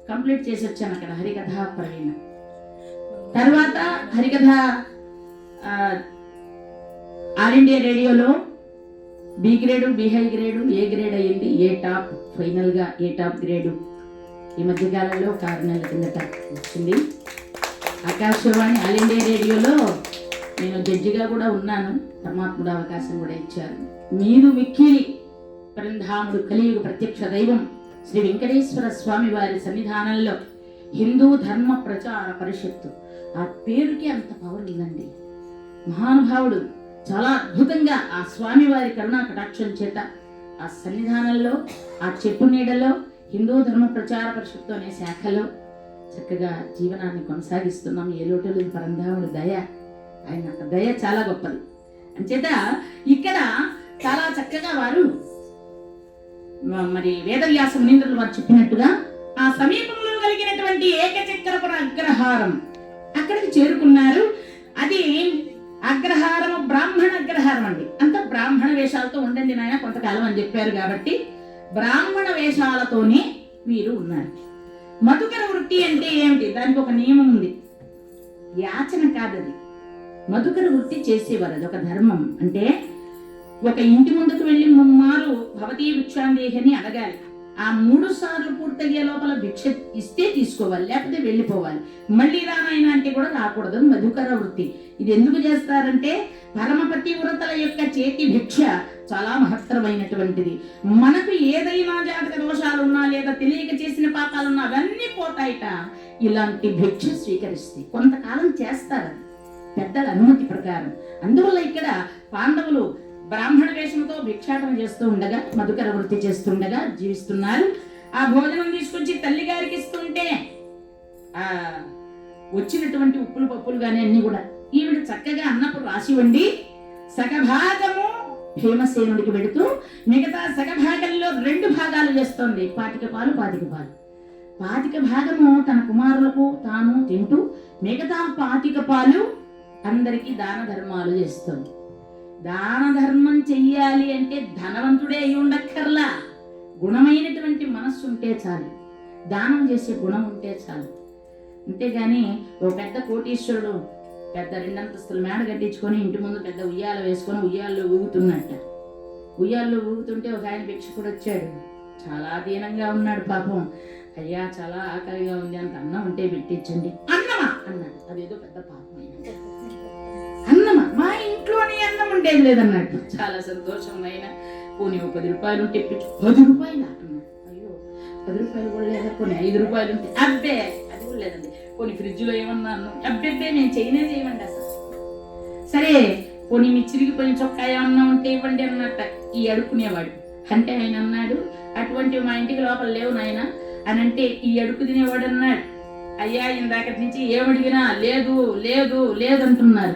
కంప్లీట్ చేసి వచ్చాను అక్కడ హరికథా ప్రవీణ. తర్వాత హరికథ ఆల్ ఇండియా రేడియోలో B grade, B high grade, A grade అయ్యింది, ఏ టాప్, ఫైనల్గా ఏ టాప్ గ్రేడు ఈ మధ్యకాలంలో 6 నెలల కిందట వచ్చింది. ఆకాశవాణి ఆల్ ఇండియా రేడియోలో నేను జడ్జిగా కూడా ఉన్నాను. పరమాత్ముడు అవకాశం కూడా ఇచ్చారు. మీరు మిక్కిలి పరంధాముడు కలియుగ ప్రత్యక్ష దైవం శ్రీ వెంకటేశ్వర స్వామి వారి సన్నిధానంలో హిందూ ధర్మ ప్రచార పరిషత్తు, ఆ పేరుకి అంత పవర్ ఉందండి. మహానుభావుడు చాలా అద్భుతంగా ఆ స్వామి వారి కరుణా కటాక్షం చేత ఆ సన్నిధానంలో, ఆ చెట్టు నీడలో హిందూ ధర్మ ప్రచార పరిషత్తు అనే శాఖలో చక్కగా జీవనాన్ని కొనసాగిస్తున్నాం. ఏ లోటులు పరంధాముడు దయ, ఆయన దయ చాలా గొప్పది. అంచేత ఇక్కడ చాలా చక్కగా వారు మరి వేదవ్యాస మునీంద్రులు వారు చెప్పినట్టుగా ఆ సమీపంలో కలిగినటువంటి ఏకచక్రపుర అగ్రహారం అక్కడికి చేరుకున్నారు. అది అగ్రహారము బ్రాహ్మణ అగ్రహారం అండి. అంత బ్రాహ్మణ వేషాలతో ఉండండి నాయన కొంతకాలం అని చెప్పారు కాబట్టి బ్రాహ్మణ వేషాలతోనే వీరు ఉన్నారు. మధుకర వృత్తి అంటే ఏమిటి? దానికి ఒక నియమం ఉంది, యాచన కాదది. మధుకర వృత్తి చేసేవారు, అది ఒక ధర్మం. అంటే ఒక ఇంటి ముందుకు వెళ్ళి ముమ్మారు భవతీ భిక్షాందేహని అడగాలి. ఆ 3 సార్లు పూర్తయ్యే లోపల భిక్ష ఇస్తే తీసుకోవాలి, లేకపోతే వెళ్ళిపోవాలి. మళ్ళీ రానాయన అంటే కూడా రాకూడదు. మధుకర వృత్తి ఇది ఎందుకు చేస్తారంటే పరమపతి వ్రతల యొక్క చేతి భిక్ష చాలా మహత్తరమైనటువంటిది. మనకు ఏదైనా జాతక దోషాలున్నా లేదా తెలియక చేసిన పాపాలున్నా అవన్నీ పోతాయిట ఇలాంటి భిక్ష స్వీకరిస్తే. కొంతకాలం చేస్తారు పెద్దల అనుమతి ప్రకారం. అందువల్ల ఇక్కడ పాండవులు బ్రాహ్మణ వేషంతో భిక్షాటన చేస్తూ ఉండగా, మధుకర వృత్తి చేస్తుండగా జీవిస్తున్నారు. ఆ భోజనం తీసుకొచ్చి తల్లి గారికి ఇస్తుంటే ఆ వచ్చినటువంటి ఉప్పులు పప్పులు కానీ అన్ని కూడా ఈవిడ చక్కగా అన్నప్పుడు రాసి వండి సగభాగము భీమసేనుడికి పెడుతూ మిగతా సగభాగంలో 2 భాగాలు చేస్తోంది. 25 పాలు 25 పాలు. 25 భాగము తన కుమారులకు తాను తింటూ మిగతా 25 పాలు అందరికీ దాన ధర్మాలు చేస్తోంది. దాన ధర్మం చెయ్యాలి అంటే ధనవంతుడే అయి ఉండక్కర్లా, గుణమైనటువంటి మనస్సు ఉంటే చాలు, దానం చేసే గుణం ఉంటే చాలు. అంతేగాని ఓ పెద్ద కోటీశ్వరుడు పెద్ద 2 అంతస్తుల మేడ కట్టించుకొని ఇంటి ముందు పెద్ద ఉయ్యాల వేసుకొని ఉయ్యాల్లో ఊగుతున్నట్ట ఉయ్యాల్లో ఊగుతుంటే ఒక ఆయన భిక్షకుడు వచ్చాడు. చాలా దీనంగా ఉన్నాడు పాపం. అయ్యా చాలా ఆకలిగా ఉంది, అంత అన్నం ఉంటే పెట్టించండి. అన్నమా అన్నాడు. అదేదో పెద్ద పాపం అయినా. అన్నమా? మా ఇంట్లోనే అన్నం ఉండేది లేదన్నట్టు. చాలా సంతోషం అయినా. పోనీ 10 రూపాయలు ఉంటే ఇప్పించు. 10 రూపాయలు అన్నాడు. అయ్యో 10 రూపాయలు కూడా లేదా, కొన్ని 5 రూపాయలు ఉంటే, అబ్బే అది కూడా లేదండి. కొన్ని ఫ్రిడ్జ్ లో ఏమన్నా అన్నం, అబ్బెబ్బే నేను చేయమండి అసలు. సరే పోనీ మీ చిరిగిపోయిన చొక్కా ఏమన్నా ఉంటే ఇవ్వండి అన్నట్ట ఈ అడుక్కునేవాడు. అంటే ఆయన అన్నాడు, అటువంటి మా ఇంటికి లోపల లేవు నాయన అని అంటే ఈ అడుక్కు తినేవాడు అన్నాడు, అయ్యా ఇందాకటి నుంచి ఏమడిగినా లేదు లేదు లేదంటున్నారు.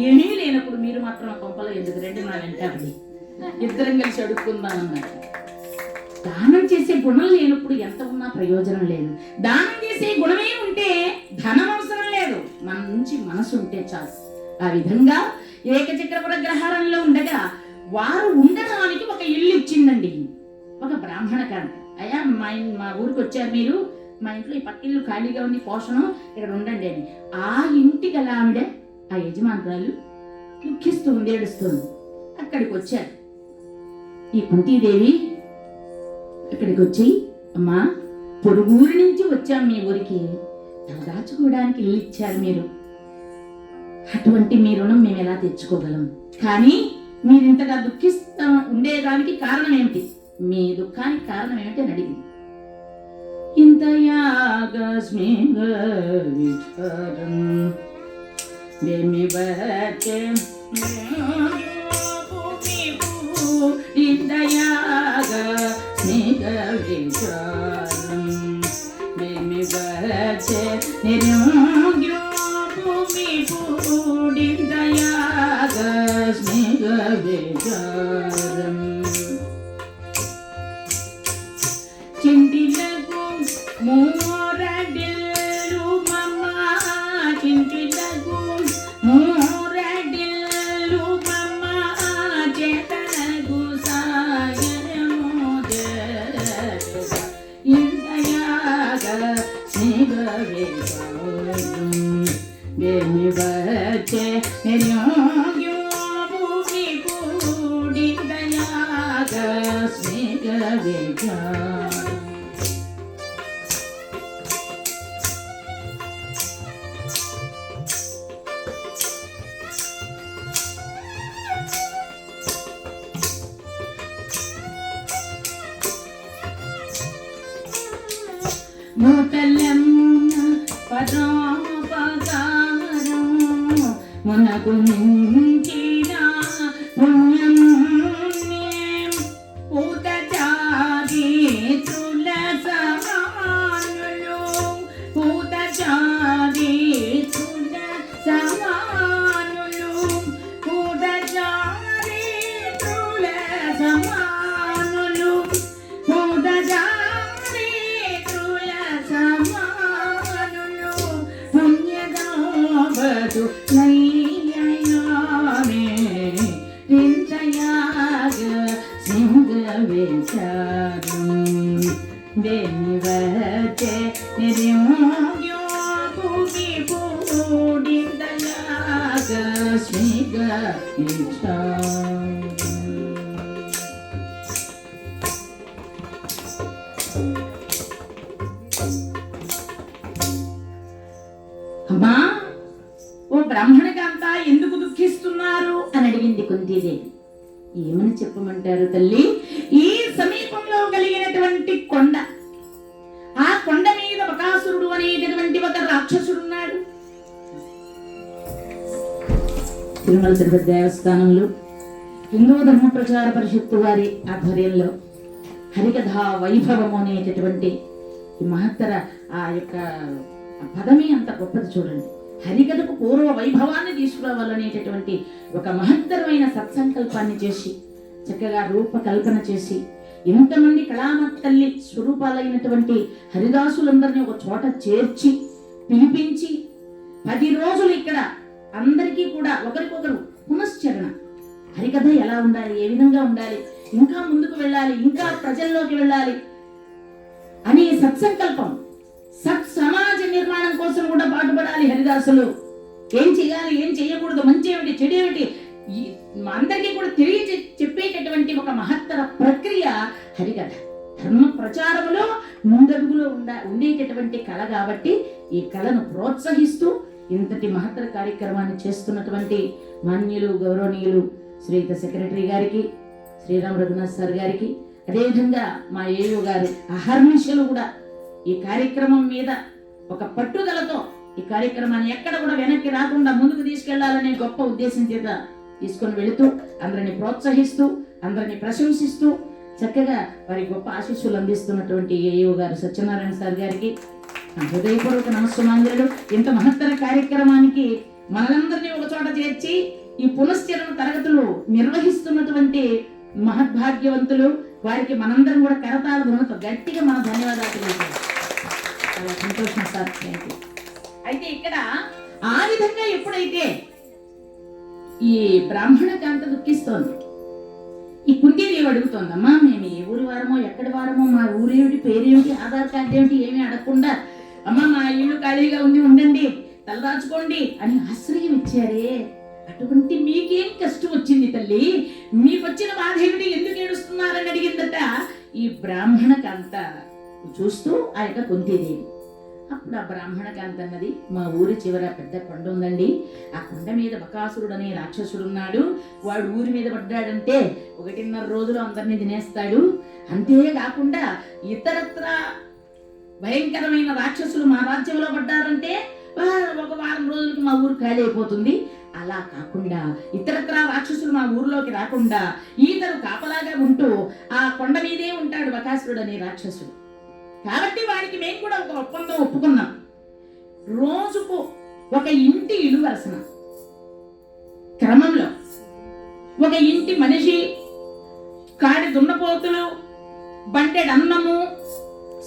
ఏమీ లేనప్పుడు మీరు మాత్రం కొంపలో ఎందుకు రండి నా వెంటాపడి, ఇద్దరం కలిసి అడుక్కుందాం అన్నాడు. దానం చేసే గుణం లేనప్పుడు ఎంత ఉన్నా ప్రయోజనం లేదు. దానం చేసే గుణమే ఉంటే ధనం అవసరం లేదు, మంచి మనసు ఉంటే చాలు. ఆ విధంగా ఏకచక్రపుర గ్రహారంలో ఉండగా వారు ఉండడానికి ఒక ఇల్లు ఇచ్చిందండి ఒక బ్రాహ్మణ కాంత. అయ్యా మా ఊరికి వచ్చారు మీరు, మా ఇంట్లో ఈ పక్కిల్లు ఖాళీగా ఉంది, పోషణం ఇక్కడ ఉండండి అని. ఆ ఇంటి గల ఆవిడ, ఆ యజమానురాలు దుఃఖిస్తూ ఉంది, ఏడుస్తుంది. అక్కడికి వచ్చారు. ఈ కుంతీదేవి అక్కడికి వచ్చి, అమ్మా పొరుగురు నుంచి వచ్చాం మీ ఊరికి, దాచుకోవడానికి ఇల్లు ఇచ్చారు మీరు, అటువంటి మీ రుణం మేము ఎలా తెచ్చుకోగలం? కానీ మీరు ఇంతగా దుఃఖిస్తా ఉండేదానికి కారణం ఏమిటి, మీ దుఃఖానికి కారణం ఏమిటి అని అడిగింది. చింటిలకు మూరడిల్లు మమ, చింటిలకు మూరడిల్లు మమ, చేతనకు సాగరము ఇంతయాగ స్నేహవే బేమి వచ్చే నిర్యోగ్యో భూమి కూడి దయాగ స్నేహవే. భూతలమున పరోపకారం మనకు మించిన పుణ్యం పూత చారిత్రుల సమానులు, పూత చారిత్రుల సమానులు, పూత చారిత్రుల సమానులు, పూత సమానులు పుణ్యదావతు నయ్యయామే రింతయాగ సింగవేచారం దేనివతే నిర్యోగ్యో భూమి పూడింతయాగ స్మిగవేచారం. అమ్మా ఓ బ్రాహ్మణ కాంత ఎందుకు దుఃఖిస్తున్నారు అని అడిగింది కుంతీదేవి. ఏమని చెప్పమంటారు తల్లి, ఈ సమీపంలో కలిగినటువంటి కొండ, ఆ కొండ మీద బకాసురుడు అనేటటువంటి ఒక రాక్షసుడున్నాడు. తిరుమల తిరుపతి దేవస్థానంలో హిందూ ధర్మ ప్రచార పరిషత్తు వారి ఆధ్వర్యంలో హరికథా వైభవము అనేటటువంటి ఈ మహత్తర ఆ యొక్క పదమే అంత గొప్పది చూడండి. హరికథకు పూర్వ వైభవాన్ని తీసుకురావాలనేటటువంటి ఒక మహత్తరమైన సత్సంకల్పాన్ని చేసి చక్కగా రూపకల్పన చేసి ఇంతమంది కళామత్ తల్లి స్వరూపాలైనటువంటి హరిదాసులందరినీ ఒక చోట చేర్చి పిలిపించి 10 రోజులు ఇక్కడ అందరికీ కూడా ఒకరికొకరు పునశ్చరణ, హరికథ ఎలా ఉండాలి, ఏ విధంగా ఉండాలి, ఇంకా ముందుకు వెళ్ళాలి, ఇంకా ప్రజల్లోకి వెళ్ళాలి అనే సత్సంకల్పం, సత్ సమాజ నిర్మాణం కోసం కూడా పాటుపడాలి హరిదాసులు. ఏం చేయాలి, ఏం చేయకూడదు, మంచి ఏమిటి, చెడు ఏమిటి, అందరికీ కూడా చెప్పేటటువంటి ఒక మహత్తర ప్రక్రియ హరికథ. ధర్మ ప్రచారములో ముందడుగులో ఉండేటటువంటి కళ కాబట్టి ఈ కళను ప్రోత్సహిస్తూ ఇంతటి మహత్తర కార్యక్రమాన్ని చేస్తున్నటువంటి మాన్యులు గౌరవనీయులు శ్రీయుత సెక్రటరీ గారికి, శ్రీరామ్ రఘునాథ్ సార్ గారికి, అదేవిధంగా మా ఏయో గారు అహర్నిశలు కూడా ఈ కార్యక్రమం మీద ఒక పట్టుదలతో ఈ కార్యక్రమాన్ని ఎక్కడ కూడా వెనక్కి రాకుండా ముందుకు తీసుకెళ్లాలనే గొప్ప ఉద్దేశం చేత తీసుకొని వెళుతూ అందరిని ప్రోత్సహిస్తూ అందరిని ప్రశంసిస్తూ చక్కగా వారి గొప్ప ఆశీస్సులు అందిస్తున్నటువంటి ఏయో గారు సత్యనారాయణ సార్ గారికి హృదయపూర్వక నమస్సుమాంజలు. ఇంత మహత్తర కార్యక్రమానికి మనందరినీ ఒక చోట చేర్చి ఈ పునశ్చరణ తరగతులు నిర్వహిస్తున్నటువంటి మహద్భాగ్యవంతులు, వారికి మనందరం కూడా కరతాళ ధ్వనితో గట్టిగా మన ధన్యవాదాలు. చాలా సంతోషం సార్. అయితే ఇక్కడ ఆ విధంగా ఎప్పుడైతే ఈ బ్రాహ్మణ కాంత దుఃఖిస్తోంది, ఈ కుంతీదేవి అడుగుతోంది, అమ్మా మేము ఏ ఊరి వారమో ఎక్కడి వారమో మా ఊరేమిటి పేరేమిటి ఆధార్ కార్డు ఏమిటి ఏమీ అడగకుండా అమ్మ మా ఇల్లు ఖాళీగా ఉండండి తలదాచుకోండి అని ఆశ్రయం ఇచ్చారే, అటువంటి మీకేం కష్టం వచ్చింది తల్లి, మీకు వచ్చిన బాధ ఏమిటి, ఎందుకు ఏడుస్తున్నారని అడిగిందట ఈ బ్రాహ్మణ కాంత చూస్తూ ఆ యొక్క కుంతీదేవి. అప్పుడు ఆ బ్రాహ్మణ కాంత అన్నది, మా ఊరి చివర పెద్ద కొండ ఉందండి, ఆ కొండ మీద బకాసురుడు అనే రాక్షసుడున్నాడు, వాడు ఊరి మీద పడ్డాడంటే 1.5 రోజులు అందరినీ తినేస్తాడు, అంతేకాకుండా ఇతరత్ర భయంకరమైన రాక్షసులు మా రాజ్యంలో పడ్డారంటే 1 వారం రోజులకి మా ఊరు ఖాళీ అయిపోతుంది, అలా కాకుండా ఇతరత్ర రాక్షసులు మా ఊరిలోకి రాకుండా ఈతరు కాపలాగా ఉంటూ ఆ కొండ మీదే ఉంటాడు బకాసురుడు అనే రాక్షసుడు, కాబట్టి వాడికి మేము కూడా ఒక ఒప్పందం ఒప్పుకున్నాం, రోజుకు ఒక ఇంటి ఇల్లు వరసన క్రమంలో ఒక ఇంటి మనిషి కాడి దున్నపోతులు బంటెడు అన్నము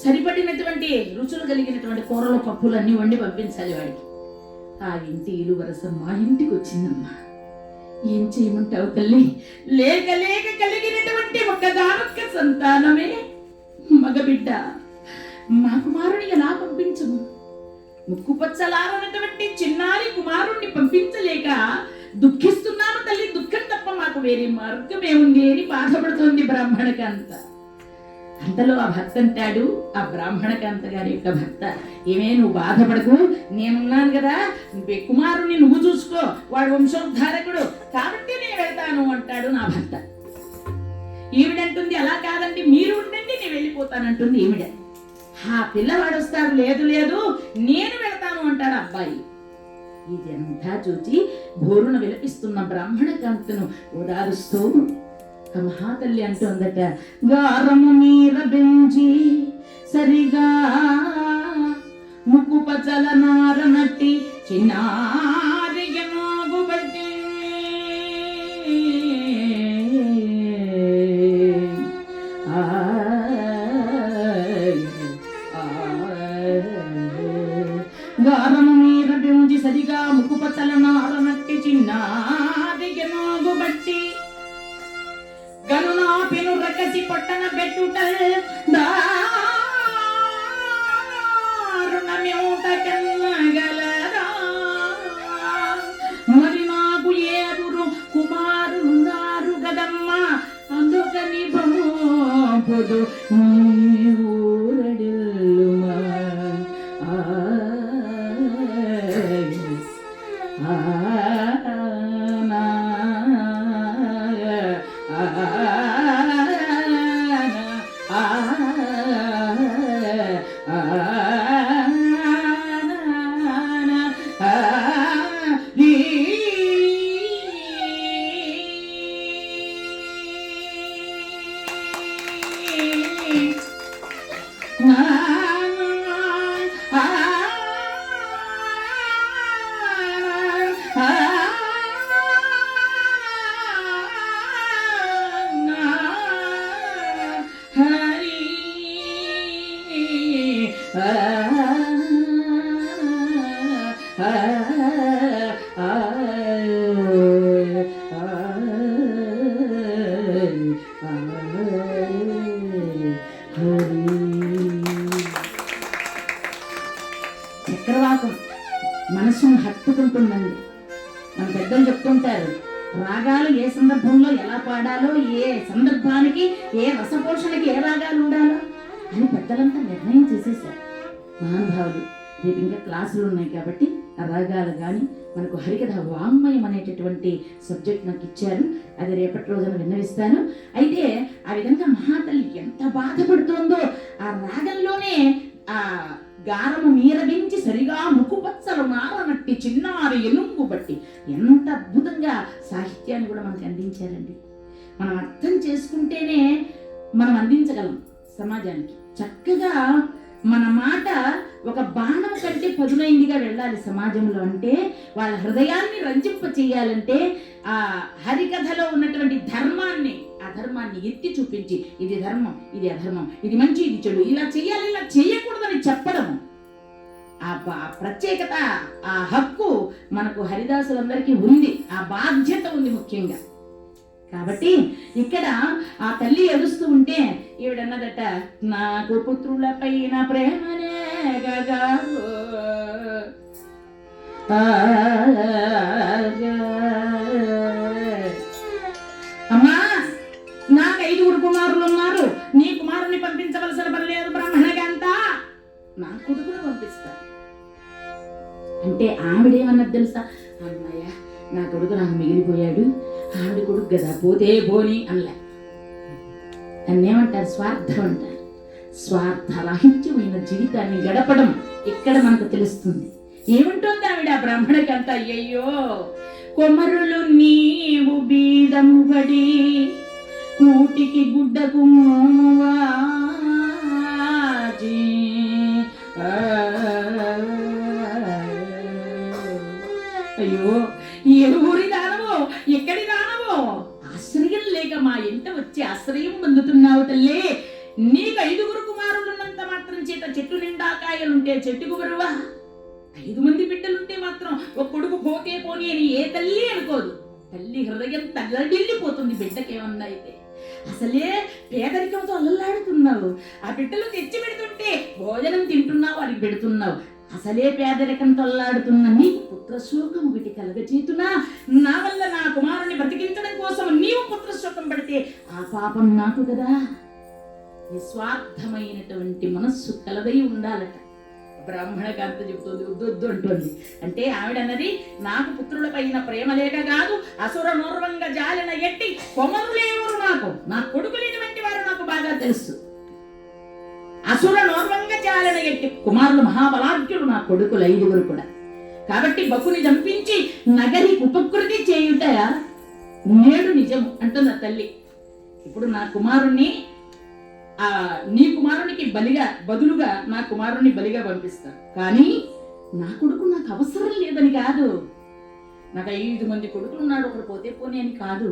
సరిపడినటువంటి రుచులు కలిగినటువంటి కూరలు పప్పులు అన్ని వండి పంపించాలి వాడికి. ఆ ఇంటి ఇల్లు వరస మా ఇంటికి వచ్చిందమ్మా, ఏం చేయమంటావు తల్లి, లేక లేక కలిగినటువంటి ఒక్కగానొక్క సంతానమే మగబిడ్డ, మా కుమారుని ఎలా పంపించము, ముక్కుపచ్చలారనటువంటి చిన్నారి కుమారుణ్ణి పంపించలేక దుఃఖిస్తున్నాను తల్లి, దుఃఖం తప్ప మాకు వేరే మార్గం ఏముంది అని బాధపడుతోంది బ్రాహ్మణకాంత. అంతలో ఆ భర్త అంటాడు, ఆ బ్రాహ్మణకాంత గారి యొక్క భర్త, ఏమే నువ్వు బాధపడకు, నేనున్నాను కదా, కుమారుణ్ణి నువ్వు చూసుకో, వాడు వంశోద్ధారకుడు కాబట్టి నేను వెళ్తాను అంటాడు నా భర్త. ఈవిడంటుంది, అలా కాదండి మీరు ఉండండి నేను వెళ్ళిపోతానంటుంది ఈవిడ. ఆ పిల్లవాడు వస్తాడు, లేదు లేదు నేను వెళ్తాను అంటాడు అబ్బాయి. ఇదంతా చూచి భోరున విలపిస్తున్న బ్రాహ్మణకాంతను ఓదారుస్తూ మహాతల్లి అంటుందట, గారము మీర బెంచి సరిగా ముక్కు పచ్చల నార నట్టి చిన్నారిగా నాగుబట్టి గారము మీర బెంచి సరిగా ముక్కు పచ్చల నార నట్టి చిన్నారిగా నాగుబట్టి గనునా పెను రకసి పట్టణ పెట్టుటల్ దారుణమేట కన్నగలరా, మరి నాకు ఏడురు కుమారున్నారు గదమ్మా, అందుకని బాపుదు ఊరడుమా చక్రవాకం మనసును హత్తుకుంటుందండి. మన పెద్దలు చెప్తుంటారు, రాగాలు ఏ సందర్భంలో ఎలా పాడాలో, ఏ సందర్భానికి ఏ రసపోషణకి ఏ రాగాలు ఉండాలో అని పెద్దలంతా నిర్ణయం చేసేసారు మహానుభావులు. రేపు ఇంకా క్లాసులు ఉన్నాయి కాబట్టి ఆ రాగాలు కానీ మనకు హరికథ వాంగ్మయం అనేటటువంటి సబ్జెక్ట్ నాకు ఇచ్చారు. అది రేపటి రోజున విన్నవిస్తాను. అయితే ఆ విధంగా మహాతల్లి ఎంత బాధపడుతోందో ఆ రాగంలోనే ఆ గారము మీరగించి సరిగా ముక్కుపచ్చలు మారనట్టి చిన్నారి ఎనుంగు బట్టి ఎంత అద్భుతంగా సాహిత్యాన్ని కూడా మనకు అందించారండి. మనం అర్థం చేసుకుంటేనే మనం అందించగలం సమాజానికి. చక్కగా మన మాట ఒక బాణం కంటే పదునైందిగా వెళ్ళాలి సమాజంలో. అంటే వాళ్ళ హృదయాన్ని రంజింప చేయాలంటే ఆ హరికథలో ఉన్నటువంటి ధర్మాన్ని, ఆ ధర్మాన్ని ఎత్తి చూపించి ఇది ధర్మం, ఇది అధర్మం, ఇది మంచి, ఇది చెడు, ఇలా చేయాలి, ఇలా చేయకూడదని చెప్పడము, ఆ ప్రత్యేకత, ఆ హక్కు మనకు హరిదాసులందరికీ ఉంది. ఆ బాధ్యత ఉంది ముఖ్యంగా. కాబట్టి ఇక్కడ ఆ తల్లి ఏడుస్తూ ఉంటే ఈవిడన్నదట, నాకు పుత్రుల పైన ప్రేమనే గగా అమ్మా, నాకు 5 కుమారులు ఉన్నారు, నీ కుమారుని పంపించవలసిన పని లేదు బ్రాహ్మణగంత, నా కొడుకును పంపిస్తా అంటే ఆవిడేమన్నది తెలుసా? అమ్మయ్య, నా కొడుకు నాకు మిగిలిపోయాడు, ఆవిడ కొడుకు కదా పోతే పోని అనలే. అన్నేమంటారు? స్వార్థం అంటారు. స్వార్థరహిత్యమైన జీవితాన్ని గడపడం ఇక్కడ మనకు తెలుస్తుంది. ఏమంటుంది ఆవిడ బ్రాహ్మణకంతా? అయ్యయ్యో, కొమరులు నీవు బీదము పడి కూటికి గుడ్డకు మోమువాజీ, అయ్యో ఏ ఊరి దానవో, ఎక్కడి దానవో, ఆశ్రయం లేక మా ఇంట వచ్చి ఆశ్రయం పొందుతున్నావు తల్లి. నీకు 5 కుమారులున్నంత మాత్రం చేత చెట్టు నిండా కాయలుంటే చెట్టుకు బరువా? 5 మంది బిడ్డలుంటే మాత్రం ఒక కొడుకు పోతే పోని అని ఏ తల్లి అనుకోదు. తల్లి హృదయం తల్లడిల్లిపోతుంది బిడ్డకేమన్నా అయితే. అసలే పేదరికంతో అల్లలాడుతున్నావు, ఆ బిడ్డలు తెచ్చి పెడుతుంటే భోజనం తింటున్నావు, వారికి పెడుతున్నావు. అసలే పేదరికం తొల్లాడుతున్న నీకు పుత్రశోకం ఒకటి కలగచేతునా? నా వల్ల నా కుమారుని బ్రతికించడం కోసం నీవు పుత్రశోకం పడితే ఆ పాపం నాకు కదా. నిస్వార్థమైనటువంటి మనస్సు కలదై ఉండాలట. బ్రాహ్మణకాంత చెబుతుంది, వద్దు అంటుంది. అంటే ఆవిడన్నది, నాకు పుత్రుల పైన ప్రేమ లేక కాదు, అసుర నోర్వంగా జాలిన ఎట్టి కొమరులేవరు నాకు, నా కొడుకు లేనటువంటి వారు నాకు బాగా తెలుసు. అసుర నోర్వంగా జాలిన ఎట్టి కుమారులు మహాబలాఢ్యులు నా కొడుకులు 5 కూడా. కాబట్టి బకుని చంపించి నగరి ఉపకృతి చేయుట నేడు నిజం అంటుంది తల్లి. ఇప్పుడు నా కుమారుణ్ణి నీ కుమారునికి బదులుగా నా కుమారుణ్ణి బలిగా పంపిస్తాను, కానీ నా కొడుకు నాకు అవసరం లేదని కాదు. నాకు 5 మంది కొడుకులు ఉన్నాడు, ఒకరు పోతే పోనీ అని కాదు.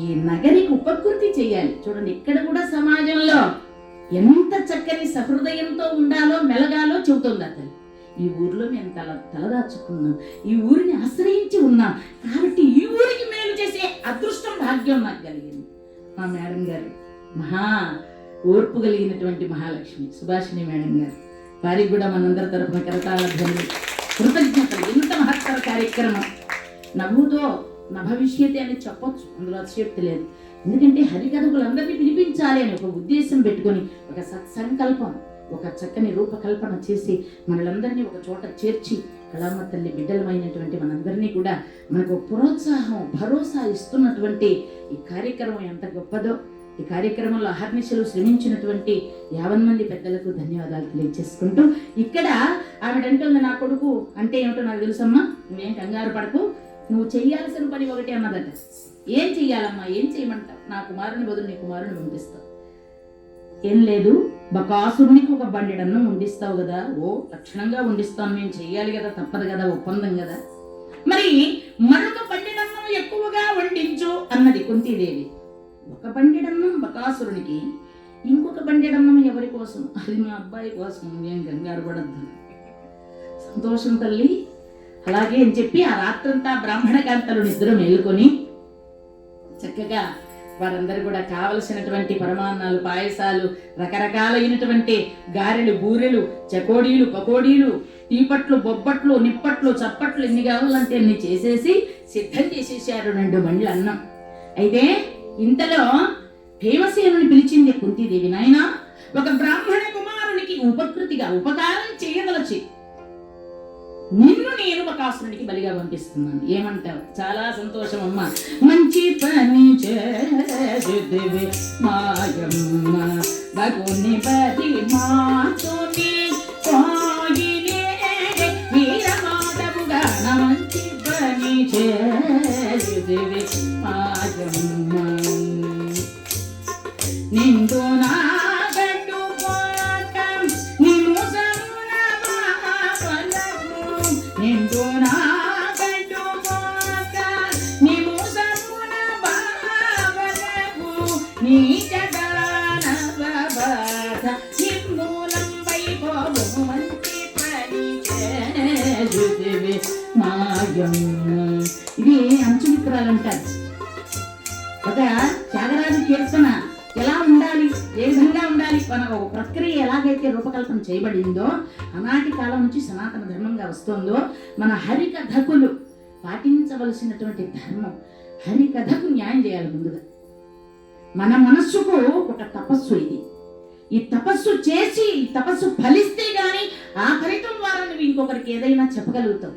ఈ నగరికి ఉపకృతి చేయాలి. చూడండి, ఇక్కడ కూడా సమాజంలో ఎంత చక్కని సహృదయంతో ఉండాలో, మెలగాలో చెబుతోంది అతను. ఈ ఊరిలో మేము తలదాచుకున్నాం, ఈ ఊరిని ఆశ్రయించి ఉన్నాం, కాబట్టి ఈ ఊరికి మేలు చేసే అదృష్టం, భాగ్యం నాకు కలిగింది. మా మేడం గారు మహా ఓర్పు కలిగినటువంటి మహాలక్ష్మి సుభాషిణి మేడం గారు, వారికి కూడా మనందరి తరఫున కరతాళ ధ్వనులు, కృతజ్ఞతలు. ఎంత మహత్తర కార్యక్రమం. నవ్వుతో నా భవిష్యత్తు అని చెప్పొచ్చు, అందులో అతిశయోక్తి లేదు. ఎందుకంటే హరికథకులందరినీ పిలిపించాలి అని ఒక ఉద్దేశం పెట్టుకొని, ఒక సత్సంకల్పం, ఒక చక్కని రూపకల్పన చేసి మనలందరినీ ఒక చోట చేర్చి కళామ తల్లి బిడ్డలమైనటువంటి మనందరినీ కూడా మనకు ప్రోత్సాహం, భరోసా ఇస్తున్నటువంటి ఈ కార్యక్రమం ఎంత గొప్పదో. ఈ కార్యక్రమంలో అహర్నిశలు శ్రమించినటువంటి 50 మంది పెద్దలకు ధన్యవాదాలు తెలియజేసుకుంటూ, ఇక్కడ ఆవిడంటుంది, నా కొడుకు అంటే ఏమిటో నాకు తెలుసమ్మా, నువ్వేం కంగారు పడకు, నువ్వు చెయ్యాల్సిన పని ఒకటి అన్నదట. ఏం చెయ్యాలమ్మా, ఏం చేయమంటావు? నా కుమారుని బదులు నీ కుమారుని పంపిస్తావు. ఏం లేదు, బకాసురునికి ఒక బండెడన్నం వండిస్తావు కదా. ఓ లక్షణంగా వండిస్తాను, నేను చెయ్యాలి కదా, తప్పదు కదా, ఒప్పందం కదా. మరి మరొక బండెడన్నం ఎక్కువగా వండించు అన్నది కుంతీదేవి. ఒక బండెడన్నం బకాసురునికి, ఇంకొక బండెడన్నం ఎవరి కోసం? అది మా అబ్బాయి కోసం, నేను కంగారు పడద్దు. సంతోషం తల్లి. అలాగే అని చెప్పి ఆ రాత్రంతా బ్రాహ్మణకాంతలు నిద్ర మేలుకొని చక్కగా వారందరూ కూడా కావలసినటువంటి పరమాన్నాలు, పాయసాలు, రకరకాలైనటువంటి గారెలు, బూరెలు, చకోడీలు, పకోడీలు, తీపట్లు, బొబ్బట్లు, నిప్పట్లు, చప్పట్లు ఎన్ని కావాలంటే అన్ని చేసేసి సిద్ధం చేసేసారు 2 బండ్ల అన్నం. అయితే ఇంతలో భీమసేనుని పిలిచింది కుంతీదేవి, నాయనా ఒక బ్రాహ్మణ కుమారునికి ఉపకృతిగా ఉపకారం చేయదలచి నిన్ను నేను బకాసురునికి బలిగా పంపిస్తున్నాను, ఏమంటావు? చాలా సంతోషం అమ్మా. మంచి పని చేసిదివి మాయమ్మ బగుని బలి మాతుని పోయినే వీరమాధవుగా మంచి పని చేసిదివి మాయమ్మ నిండు నా ఇది అంచుమిత్రాలు అంటారు. ఒక త్యాగరాజు కీర్తన ఎలా ఉండాలి, ఏ విధంగా ఉండాలి, మన ఒక ప్రక్రియ ఎలాగైతే రూపకల్పన చేయబడిందో, ఆనాటి కాలం నుంచి సనాతన ధర్మంగా వస్తుందో, మన హరికథకులు పాటించవలసినటువంటి ధర్మం, హరికథకు న్యాయం చేయాలి. ముందుగా మన మనస్సుకు ఒక తపస్సు ఇది. ఈ తపస్సు చేసి ఈ తపస్సు ఫలిస్తే గాని ఆ ఫలితం ద్వారా నువ్వు ఇంకొకరికి ఏదైనా చెప్పగలుగుతావు.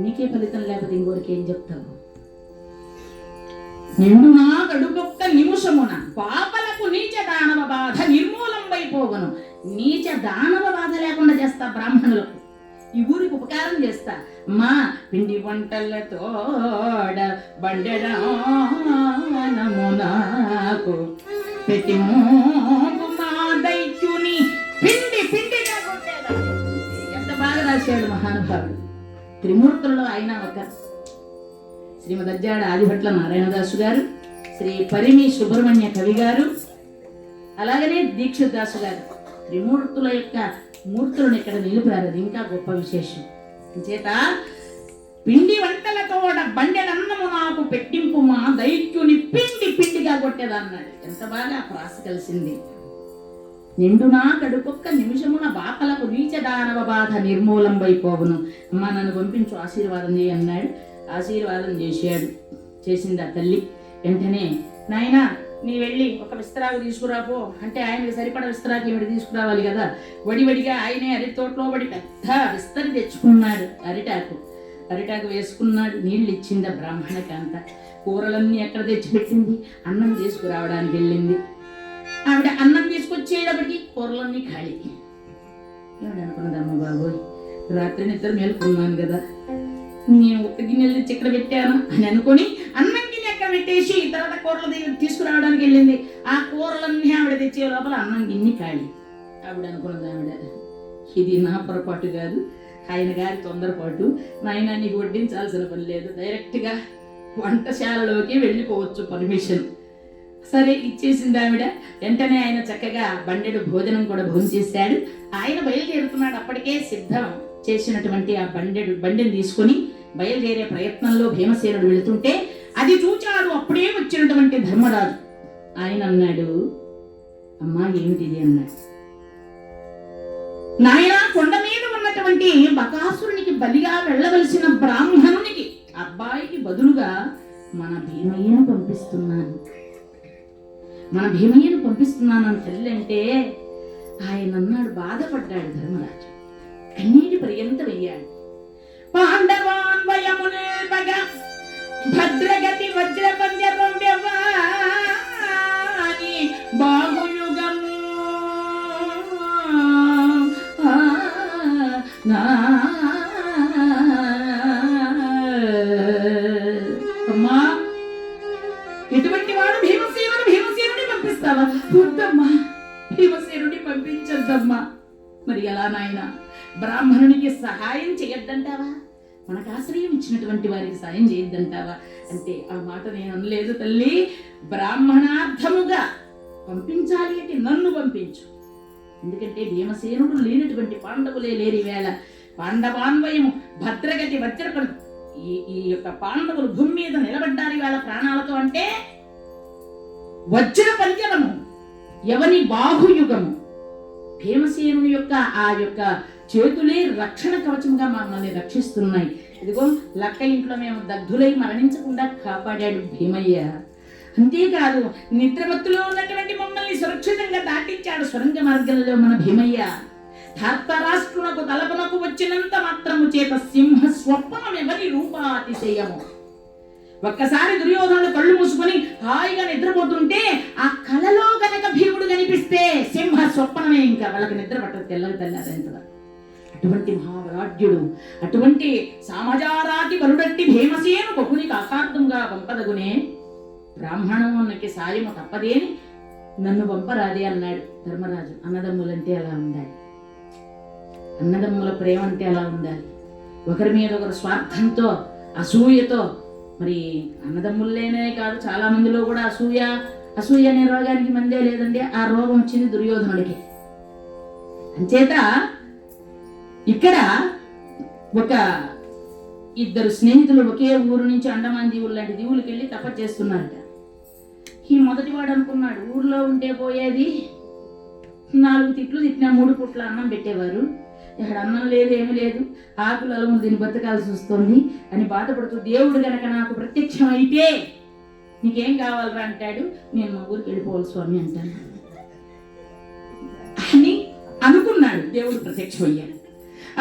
నీకే ఫలితం లేకపోతే ఇంకొకరికి ఏం చెప్తావు? నిండునా గడుపొక్క నిమిషమున పాపలకు నీచ దానవ బాధ నిర్మూలం వైపోవను. నీచ దానవ బాధ లేకుండా చేస్తా బ్రాహ్మణులకు, ఈ ఊరికి ఉపకారం చేస్తా. మా పిండి వంటలతోడ బండెడమునాకు పెట్టి మా దైత్యుని పిండి పిండిగా కొట్టేదా. ఎంత బాగా రాశాడు మహానుభావుడు. త్రిమూర్తుల్లో ఆయన ఒక శ్రీమద్ అజ్జాడ ఆదిభట్ల నారాయణదాసు గారు, శ్రీ పరిమి సుబ్రహ్మణ్య కవి గారు, అలాగనే దీక్షిత్ దాసు గారు త్రిమూర్తుల యొక్క మూర్తులను ఇక్కడ నిలిపారు. అది ఇంకా గొప్ప విశేషం. చేత పిండి వంటలతోడ బండెడన్నము నాకు పెట్టింపు మా దైత్యుని పిండి పిండిగా కొట్టేదన్నాడు. ఎంత బాగా ప్రాస కలిసింది. నిండునా కడుపొక్క నిమిషమున బాపలకు నీచ దానవ బాధ నిర్మూలం వైపోవును. అమ్మ నన్ను పంపించు, ఆశీర్వాదం చేయి అన్నాడు. ఆశీర్వాదం చేసింది ఆ తల్లి. వెంటనే నాయనా నీ వెళ్ళి ఒక విస్తరాకు తీసుకురాపో అంటే, ఆయనకి సరిపడ విస్తరాకు ఏమిటి తీసుకురావాలి కదా. వడివడిగా ఆయనే అరటి తోటలో పడి పెద్ద విస్తరి తెచ్చుకున్నాడు. అరిటాకు వేసుకున్నాడు. నీళ్ళు ఇచ్చింది ఆ బ్రాహ్మణకి. అంత కూరలన్నీ ఎక్కడ తెచ్చిపెట్టింది, అన్నం తీసుకురావడానికి వెళ్ళింది. ఆవిడ అన్నం తీసుకొచ్చేటప్పటికి కూరలన్నీ ఖాళీ. ఏమిటి అనుకున్నదమ్మ బాబోయ్, రాత్రి నిద్ర మేలుకున్నాను కదా, నేను ఉత్త గిన్నెలు తెచ్చి ఇక్కడ పెట్టాను అని అనుకుని అన్నం గిన్నె ఎక్కడ పెట్టేసి తర్వాత కూరలు తీసుకురావడానికి వెళ్ళింది. ఆ కూరలన్నీ ఆవిడ తెచ్చే లోపల అన్నం గిన్నె ఖాళీ. ఆవిడ అనుకున్నది, ఆవిడ ఇది నా పొరపాటు కాదు, ఆయన గారి తొందరపాటు. నాయన నీకు వడ్డించాల్సిన పని లేదు, డైరెక్ట్గా వంటశాలలోకి వెళ్ళిపోవచ్చు, పర్మిషన్. సరే ఇచ్చేసింది ఆవిడ. వెంటనే ఆయన చక్కగా బండెడు భోజనం కూడా భోంచేశాడు. ఆయన బయలుదేరుతున్నాడు. అప్పటికే సిద్ధం చేసినటువంటి ఆ బండెని తీసుకొని బయలుదేరే ప్రయత్నంలో భీమసేనుడు వెళుతుంటే అది చూచాడు అప్పుడే వచ్చినటువంటి ధర్మరాజు. ఆయన అన్నాడు, అమ్మా ఏమిటిది అన్నాడు. నాయన కొండ మీద ఉన్నటువంటి బకాసురునికి బలిగా వెళ్ళవలసిన బ్రాహ్మణునికి అబ్బాయికి బదులుగా మన భీమయ్యను పంపిస్తున్నాను అని తల్లి అంటే, ఆయన అన్నాడు, బాధపడ్డాడు ధర్మరాజు, కన్నీటి పర్యంతం అయ్యాడు. పాండవాన్వయమునిల్పగా భద్రగతి వజ్రపంజరవ్యవాని బాహుయుగము అమ్మా ఎటువంటి వాడు భీమసేనుని పంపిస్తావా? వద్దమ్మా, భీమసేనుని పంపించద్దమ్మా. మరి ఎలా నాయన, బ్రాహ్మణునికి సహాయం చేయొద్దంటావా? మనకు ఆశ్రయం ఇచ్చినటువంటి వారికి సాయం చేయొద్దంటావా అంటే, ఆ మాట నేను అనలేదు తల్లి. బ్రాహ్మణార్థముగా పంపించాలి అంటే నన్ను పంపించు. ఎందుకంటే భీమసేనుడు లేనటువంటి పాండవులే లేని వేళ పాండవాన్వయము భద్రగతి వజ్రపడు ఈ యొక్క పాండవులు భూమి మీద నిలబడ్డారు వాళ్ళ ప్రాణాలతో అంటే వజ్ర పంజరము, ఎవని బాహుయుగము. భీమసేనుని యొక్క ఆ యొక్క చేతులే రక్షణ కవచంగా మమ్మల్ని రక్షిస్తున్నాయి. ఇదిగో లక్క ఇంట్లో మేము దగ్ధులై మరణించకుండా కాపాడాడు భీమయ్య. అంతేకాదు నిద్రమత్తులో ఉన్నటువంటి మమ్మల్ని సురక్షితంగా దాటించాడు సొరంగ మార్గంలో మన భీమయ్య. ధార్తరాష్ట్రునకు తలపునకు వచ్చినంత మాత్రము చేత సింహ స్వప్నమెవరి రూపాతిశయము. ఒక్కసారి దుర్యోధనుడు కళ్ళు మూసుకొని హాయిగా నిద్రపోతుంటే ఆ కలలో గనక భీముడు కనిపిస్తే సింహ స్వప్నమే, ఇంకా వాళ్ళకి నిద్ర పట్టదు తెల్లలు తెల్లారంతగా. అటువంటి మహావరాజ్యుడు, అటువంటి సామజారాతి బలుడట్టి భీమసేను బహునికి అసార్థంగా పంపదగునే. బ్రాహ్మణమునికి సాయము తప్పదేని నన్ను పంపరాదే అన్నాడు ధర్మరాజు. అన్నదమ్ములంటే అలా ఉండాలి, అన్నదమ్ముల ప్రేమ అంటే అలా ఉండాలి. ఒకరి మీద ఒకరు స్వార్థంతో అసూయతో, మరి అన్నదమ్ముల్లేనే కాదు చాలా మందిలో కూడా అసూయ అనే రోగానికి మందే లేదండి. ఆ రోగం వచ్చింది దుర్యోధనుడికి. అంచేత ఇక్కడ ఒక ఇద్దరు స్నేహితులు ఒకే ఊరు నుంచి అండమాన్ దీవులు లాంటి దీవులకు వెళ్ళి తపస్సు చేస్తున్నారట. ఈ మొదటివాడు అనుకున్నాడు ఊర్లో ఉంటే పోయేది 4 తిట్లు తిట్టినా 3 పుట్ల అన్నం పెట్టేవారు, ఇక్కడ అన్నం లేదు ఏమి లేదు, ఆకులు అలము దీన్ని బతకాల్సి వస్తుంది అని బాధపడుతూ దేవుడు గనక నాకు ప్రత్యక్షం అయితే నీకేం కావాలరా అంటాడు. నేను మా ఊరికి వెళ్ళిపోవాలి స్వామి అంటాను అని అనుకున్నాడు. దేవుడు ప్రత్యక్షమయ్యాడు.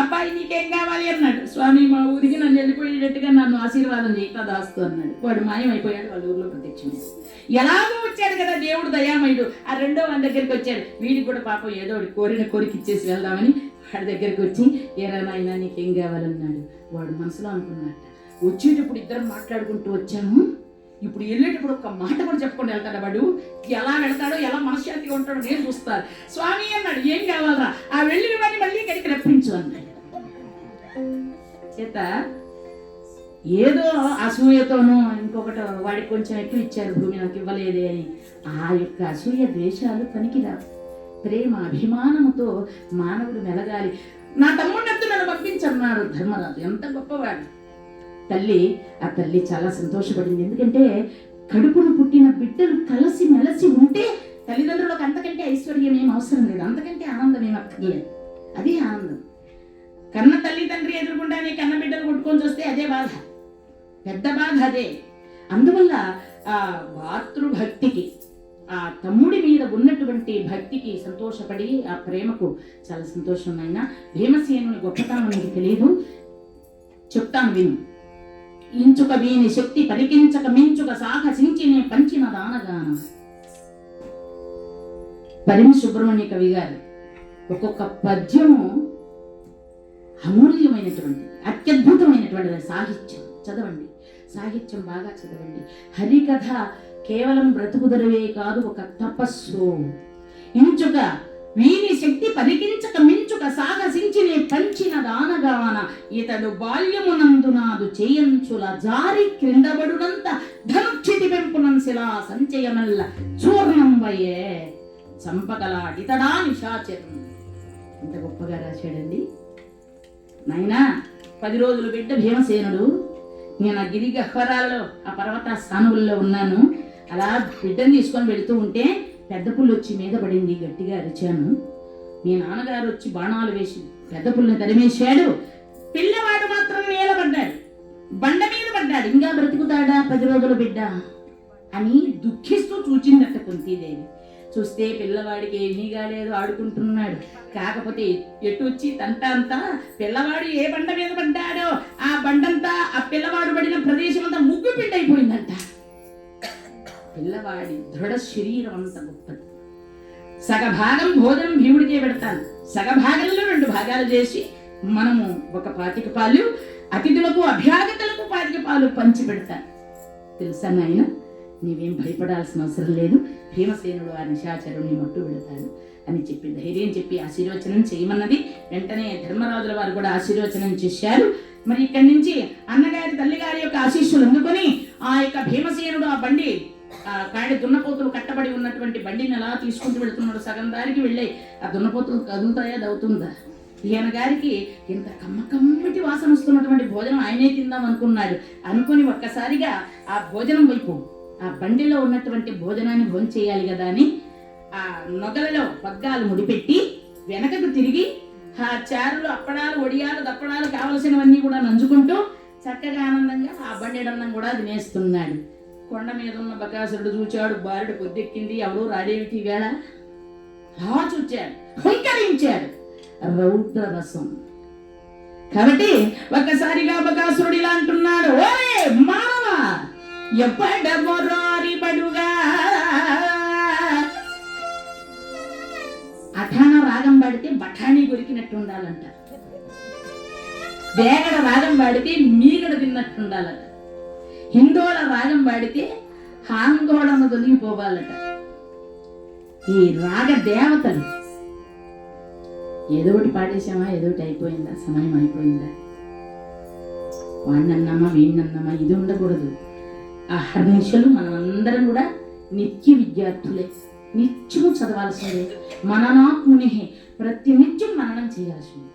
అబ్బాయి నీకేం కావాలి అన్నాడు. స్వామి మా ఊరికి నన్ను వెళ్ళిపోయేటట్టుగా నన్ను ఆశీర్వాదం చేయక దాస్తూ అన్నాడు. వాడు మాయమైపోయాడు. వాళ్ళ ఊర్లో ప్రత్యక్షమైంది. ఎలాగో వచ్చాడు కదా దేవుడు దయామయుడు. ఆ రెండో వాడి దగ్గరికి వచ్చాడు. వీడికి కూడా పాపం ఏదో ఒకటి కోరిన కోరిక ఇచ్చేసి వెళ్దామని వాడి దగ్గరికి వచ్చి ఏరా నాయనా నీకేం కావాలన్నాడు. వాడు మనసులో అనుకున్నట్ట, వచ్చేటప్పుడు ఇద్దరం మాట్లాడుకుంటూ వచ్చాము, ఇప్పుడు వెళ్ళేటప్పుడు ఒక్క మాట కూడా చెప్పుకొని వెళ్తాడు. వాడు ఎలా వెళ్తాడో ఎలా మనశ్శాంతిగా ఉంటాడో నేను చూస్తాను. స్వామి అన్నాడు ఏం కావాలరా, ఆ వెళ్ళిన వాడిని మళ్ళీ ఇక్కడికి రప్పించు అన్నాడు. చేత ఏదో అసూయతోనూ ఇంకొకటి వాడికి కొంచెం ఎక్కువ ఇచ్చారు భూమి నాకు ఇవ్వలేదే అని ఆ యొక్క అసూయ ద్వేషాలు పనికిరావు. ప్రేమ అభిమానముతో మానవుడు మెలగాలి. నా తమ్ముడినట్టు నన్ను పంపించన్నాడు ధర్మరాజు. ఎంత గొప్పవాడు. ఆ తల్లి చాలా సంతోషపడింది. ఎందుకంటే కడుపును పుట్టిన బిడ్డలు కలిసి మెలసి ఉంటే తల్లిదండ్రులకు అంతకంటే ఐశ్వర్యం ఏం అవసరం లేదు, అంతకంటే ఆనందం ఏం అక్కర్లేదు. అది ఆనందం. కన్న తల్లిదండ్రి ఎదురుకుండానే కన్న బిడ్డలు కొట్టుకొని వస్తే అదే బాధ, పెద్ద బాధ అదే. అందువల్ల ఆ మాతృభక్తికి, ఆ తమ్ముడి మీద ఉన్నటువంటి భక్తికి సంతోషపడి ఆ ప్రేమకు చాలా సంతోషం. అయినా భీమసేనుని గొప్పతనం నీకు తెలియదు, చెప్తాను విను. ఇంచుక వీని శక్తి పరికించక మించుక సాహసించినే పంచిన దానగాన. పరిమి సుబ్రహ్మణ్య కవి గారు ఒక్కొక్క పద్యము అమూల్యమైనటువంటిది, అత్యద్భుతమైనటువంటిది. సాహిత్యం చదవండి, సాహిత్యం బాగా చదవండి. హరికథ కేవలం బ్రతుకుదరవే కాదు, ఒక తపస్సు. ఇంచుక వీని శక్తి పరికించక మించుక సాహసించినే పంచిన దానగాన. ఇతడు బాల్యమునందునాదు చేయంచుల జారి క్రిందబడునంత ధనుక్షితి పెంపునం శిలా సంచయమల్ల చూర్ణంబయే చంపగలాడితడా నిశాచరం. ఎంత గొప్పగా రాశాడండి నాయనా. 10 రోజులు బిడ్డ భీమసేనుడు. నేను ఆ గిరి గహ్వరాల్లో ఆ పర్వత స్థానువుల్లో ఉన్నాను. అలా బిడ్డను తీసుకొని వెళుతూ ఉంటే పెద్ద పుల్లు వచ్చి మీద పడింది. గట్టిగా అరిచాను. మీ నాన్నగారు వచ్చి బాణాలు వేసి పెద్ద పుల్లని తరిమేశాడు. పిల్లవాడు మాత్రం నేలబడ్డాడు, బండ మీద పడ్డాడు. ఇంకా బ్రతుకుతాడా 10 రోజుల బిడ్డ అని దుఃఖిస్తూ చూచిందట కుంతీదేవి. చూస్తే పిల్లవాడికి ఏమీ కాలేదు, ఆడుకుంటున్నాడు. కాకపోతే ఎటు వచ్చి అంతా పిల్లవాడు ఏ బండ మీద పడ్డాడో ఆ బండంతా ఆ పిల్లవాడు పడిన ప్రదేశం అంతా ముగ్గు పిండి అయిపోయిందంట. పిల్లవాడి దృఢ శరీరం అంత గొప్పది. సగభాగం భోజనం భీముడికే పెడతాను, సగభాగంలో 2 భాగాలు చేసి మనము ఒక 25 పాలు అతిథులకు అభ్యాగతులకు 25 పాలు పంచి పెడతాను. తెలుసా నాయన, నీవేం భయపడాల్సిన అవసరం లేదు, భీమసేనుడు ఆ నిశాచరుణ్ణి మట్టు పెడతాడు అని చెప్పి ధైర్యం చెప్పి ఆశీర్వచనం చేయమన్నది. వెంటనే ధర్మరాజుల వారు కూడా ఆశీర్వచనం చేశారు. మరి ఇక్కడి నుంచి అన్నగారి తల్లిగారి యొక్క ఆశీస్సులు అందుకొని ఆ యొక్క భీమసేనుడు ఆ బండి కాడి దున్నపోతులు కట్టబడి ఉన్నటువంటి బండిని అలా తీసుకుంటూ వెళుతున్నాడు. సగం దారికి వెళ్ళాయి. ఆ దున్నపోతులు కదులుతాయా దవుతుందా? ఈయన గారికి ఇంత కమ్మటి వాసన వస్తున్నటువంటి భోజనం ఆయనే తిందాం అనుకున్నాడు. అనుకుని ఒక్కసారిగా ఆ భోజనం వైపు ఆ బండిలో ఉన్నటువంటి భోజనాన్ని భోంచేయాలి కదా అని ఆ నొగలలో పగ్గాలు ముడిపెట్టి వెనకకు తిరిగి ఆ చారులు అప్పడాలు ఒడియాలు దప్పడాలు కావలసినవన్నీ కూడా నంజుకుంటూ చక్కగా ఆనందంగా ఆ బండెడన్నం కూడా తినేస్తున్నాడు. కొండ మీద ఉన్న బకాసురుడు చూచాడు, బారుడు పొద్దెక్కింది, ఎవరూ రాడేమిటి వేళ అలా చూచాడు, హుంకరించాడు. రౌద్ర రసం కాబట్టి ఒక్కసారిగా బకాసురుడు ఇలా అంటున్నాడు, ఓరే మానవ ఎప్పటి పడుగా. అఠాన రాగం పాడితే బఠానీ కొరికినట్టు ఉండాలంట, వేగడ రాగం పాడితే మీగడ తిన్నట్టు ఉండాలట, హిందోళ రాగం పాడితే హాందోళను తొలగిపోవాలట. ఈ రాగ దేవతలు ఏదో ఒకటి పాడేశామా, ఏదో ఒకటి అయిపోయిందా, సమయం అయిపోయిందా, వాడినన్నామా వీడినన్నామా, ఇది ఉండకూడదు. ఆ హర్నిశలు మనమందరం కూడా నిత్య విద్యార్థులే, నిత్యము చదవాల్సిందే, మననాత్ముని ప్రతి నిత్యం మననం చేయాల్సిందే.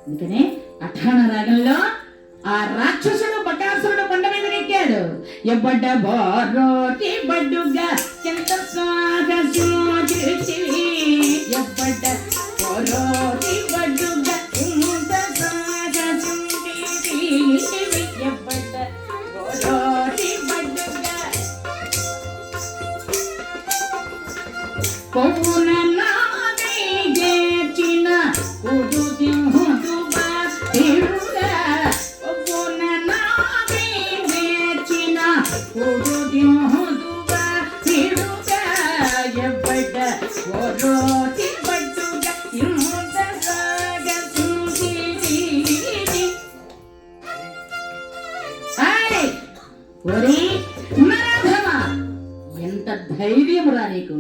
అందుకనే అఠాణ రాగంలో ఆ రాక్షసుడు బకాసురుడు కొండ మీద నెక్కాడు. ఎబ్బడ్డ బోరోటి బడ్డుగా ఎంత సాగసిమోచివి, ఎబ్బడ్డ బోరోటి బడ్డుగా ఎంత సాగసిమోచివి, ఎబ్బడ్డ బోరోటి బడ్డుగా కొవ్వున నాదై గేచిన కుడు దింహుదుబా తిరుగా, కొవ్వున నాదై గేచిన కుడు దింహుదుబా తిరుగా, ఎబ్బడ్డ బోరోటి బడ్డుగా ఇంత సాగసించివి. ఒరే నరధమ, ఎంత ధైర్యం రా నీకు,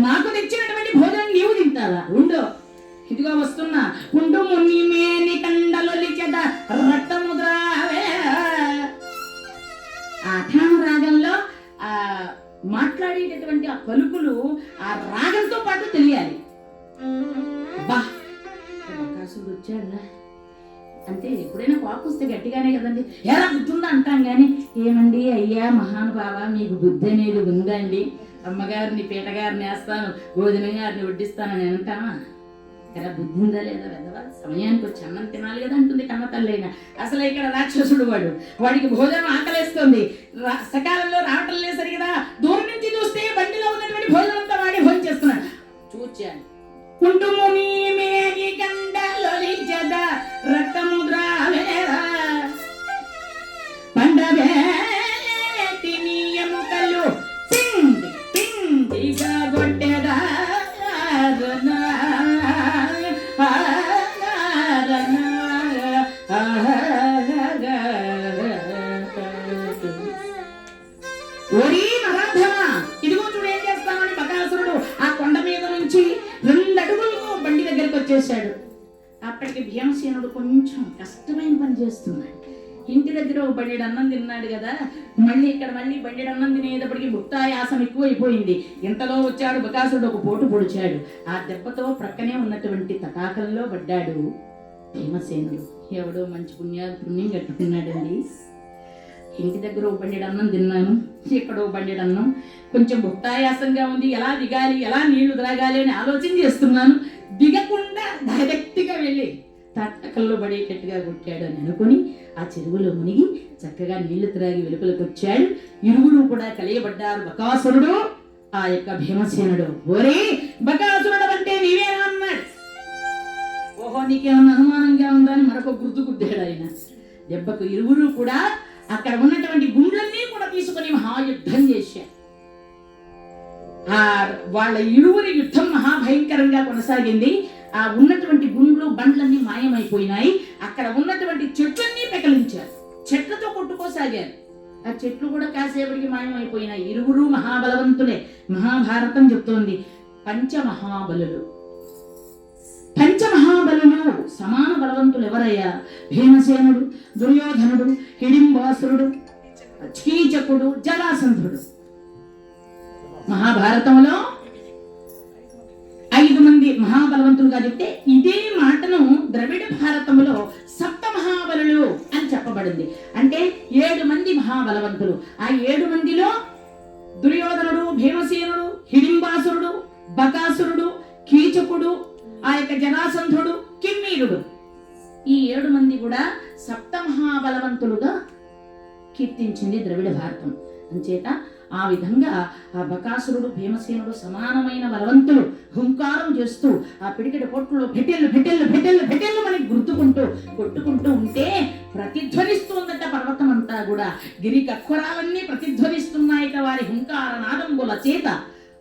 నాకు తెచ్చినటువంటి భోజనం నీవు తింటావా, ఉండు ఇదిగో వస్తున్నా, ఉండు ముని మేని కండలొలిచెద రక్తముద్రావే. ఆ అఠాణ రాగంలో ఆ మాట్లాడేటటువంటి ఆ పలుకులు ఆ రాగంతో పాటు తెలియాలి. బా అవకాశం వచ్చాడా అంటే ఎప్పుడైనా కోపం వస్తే గట్టిగానే కదండి, ఎలా గుర్తుందా అంటాం కానీ, ఏమండి అయ్యా మహానుభావ మీకు బుద్ధి అనేది ఉందండి, అమ్మగారిని పీటగారిని వేస్తాను, భోజనం గారిని వడ్డిస్తానని అంటామా? ఎలా బుద్ధి ఉందా లేదా వెదవా, సమయానికి వచ్చి అన్నం తినాలి కదా అంటుంది కన్న తల్లైనా. అసలు ఇక్కడ రాక్షసుడు వాడికి భోజనం ఆకలేస్తుంది, సకాలంలో రావటం లేదు సరిగదా, దూరం నుంచి చూస్తే బండిలో ఉన్నటువంటి భోజనం అంతా వాడి భోజనం చేస్తున్నాడు. చూచాను కుంటుముని మేగి కండలొలిచెద రక్తముద్రావేరా, పండబేటి ఎముకలు పిండి పిండిగా గొట్టెదా, ఒరీ నరాధమ ఇదిగో చూడు ఏం చేస్తామని బకాసురుడు ఆ కొండ మీద నుంచి 2 అడుగులు బండి దగ్గరికి వచ్చేసాడు. అప్పటికి భీమసేనుడు కొంచెం కష్టమైన పని చేస్తున్నాడు. ఇంటి దగ్గర ఒక బండెడు అన్నం తిన్నాడు కదా, మళ్ళీ ఇక్కడ మళ్ళీ బండెడు అన్నం తినేటప్పటికి భుక్తాయాసం ఎక్కువైపోయింది. ఇంతలో వచ్చాడు బకాసురుడు, ఒక పోటు పొడిచాడు. ఆ దెబ్బతో ప్రక్కనే ఉన్నటువంటి తటాకంలో పడ్డాడు భీమసేనుడు. ఎవడో మంచి పుణ్యం కట్టుకున్నాడండి. ఇంటి దగ్గర ఒక బండెడు అన్నం తిన్నాను, ఇక్కడ ఒక బండెడు అన్నం, కొంచెం భుక్తాయాసంగా ఉంది, ఎలా దిగాలి, ఎలా నీళ్లు త్రాగాలి అని ఆలోచన చేస్తున్నాను. దిగకుండా డైరెక్ట్గా వెళ్ళి తట్టకల్లో పడేటట్టుగా కొట్టాడు అని అనుకుని ఆ చెరువులో మునిగి చక్కగా నీళ్లు త్రాగి వెలుపలకు వచ్చాడు. ఇరువురు కూడా కలియబడ్డారు, బకాసురుడు ఆ యొక్క భీమసేనుడు. ఓరే బకాసురుడు అంటే నీవేనా అన్నాడు. ఓహో నీకేమన్నా అనుమానంగా ఉందా అని మరొక గుర్తు గుద్దాడు ఆయన. దెబ్బకు ఇరువురు కూడా అక్కడ ఉన్నటువంటి గుండ్లన్నీ కూడా తీసుకుని మహాయుద్ధం చేశారు. ఆ వాళ్ళ ఇరువురి యుద్ధం మహాభయంకరంగా కొనసాగింది. ఆ ఉన్నటువంటి గుండ్లు బండ్లన్నీ మాయమైపోయినాయి. అక్కడ ఉన్నటువంటి చెట్లన్నీ పెకలించారు, చెట్లతో కొట్టుకోసాగారు. ఆ చెట్లు కూడా కాసేపటికి మాయమైపోయినాయి. ఇరువురు మహాబలవంతులే. మహాభారతం చెప్తోంది పంచమహాబలులు. పంచమహాబలులు సమాన బలవంతులు ఎవరయ్యా? భీమసేనుడు, దుర్యోధనుడు, హిడింబాసురుడు, కీచకుడు, జరాసంధుడు. మహాభారతంలో 5 మంది మహాబలవంతులుగా చెప్తే ఇదే మాటను ద్రవిడ భారతంలో సప్త మహాబలులు అని చెప్పబడింది. అంటే 7 మంది మహాబలవంతులు. ఆ 7 మందిలో దుర్యోధనుడు, భీమసేనుడు, హిడింబాసురుడు, బకాసురుడు, కీచకుడు, ఆ యొక్క జరాసంధుడు, కిమ్మీరుడు, ఈ 7 మంది కూడా సప్తమహాబలవంతులుగా కీర్తించింది ద్రవిడ భారతం. అంచేత ఆ విధంగా ఆ బకాసురుడు, భీమసేనుడు సమానమైన బలవంతులు హుంకారం చేస్తూ ఆ పిడికిడి పొట్టులో ఫెటెల్లు ఫెటెల్లు ఫెటెల్లు ఫెటెల్లు మనకి గుర్తుకుంటూ కొట్టుకుంటూ ఉంటే ప్రతిధ్వనిస్తుందట పర్వతం అంతా కూడా. గిరి కక్కురాలన్నీ ప్రతిధ్వనిస్తున్నాయిట వారి హుంకార నాదంబుల చేత.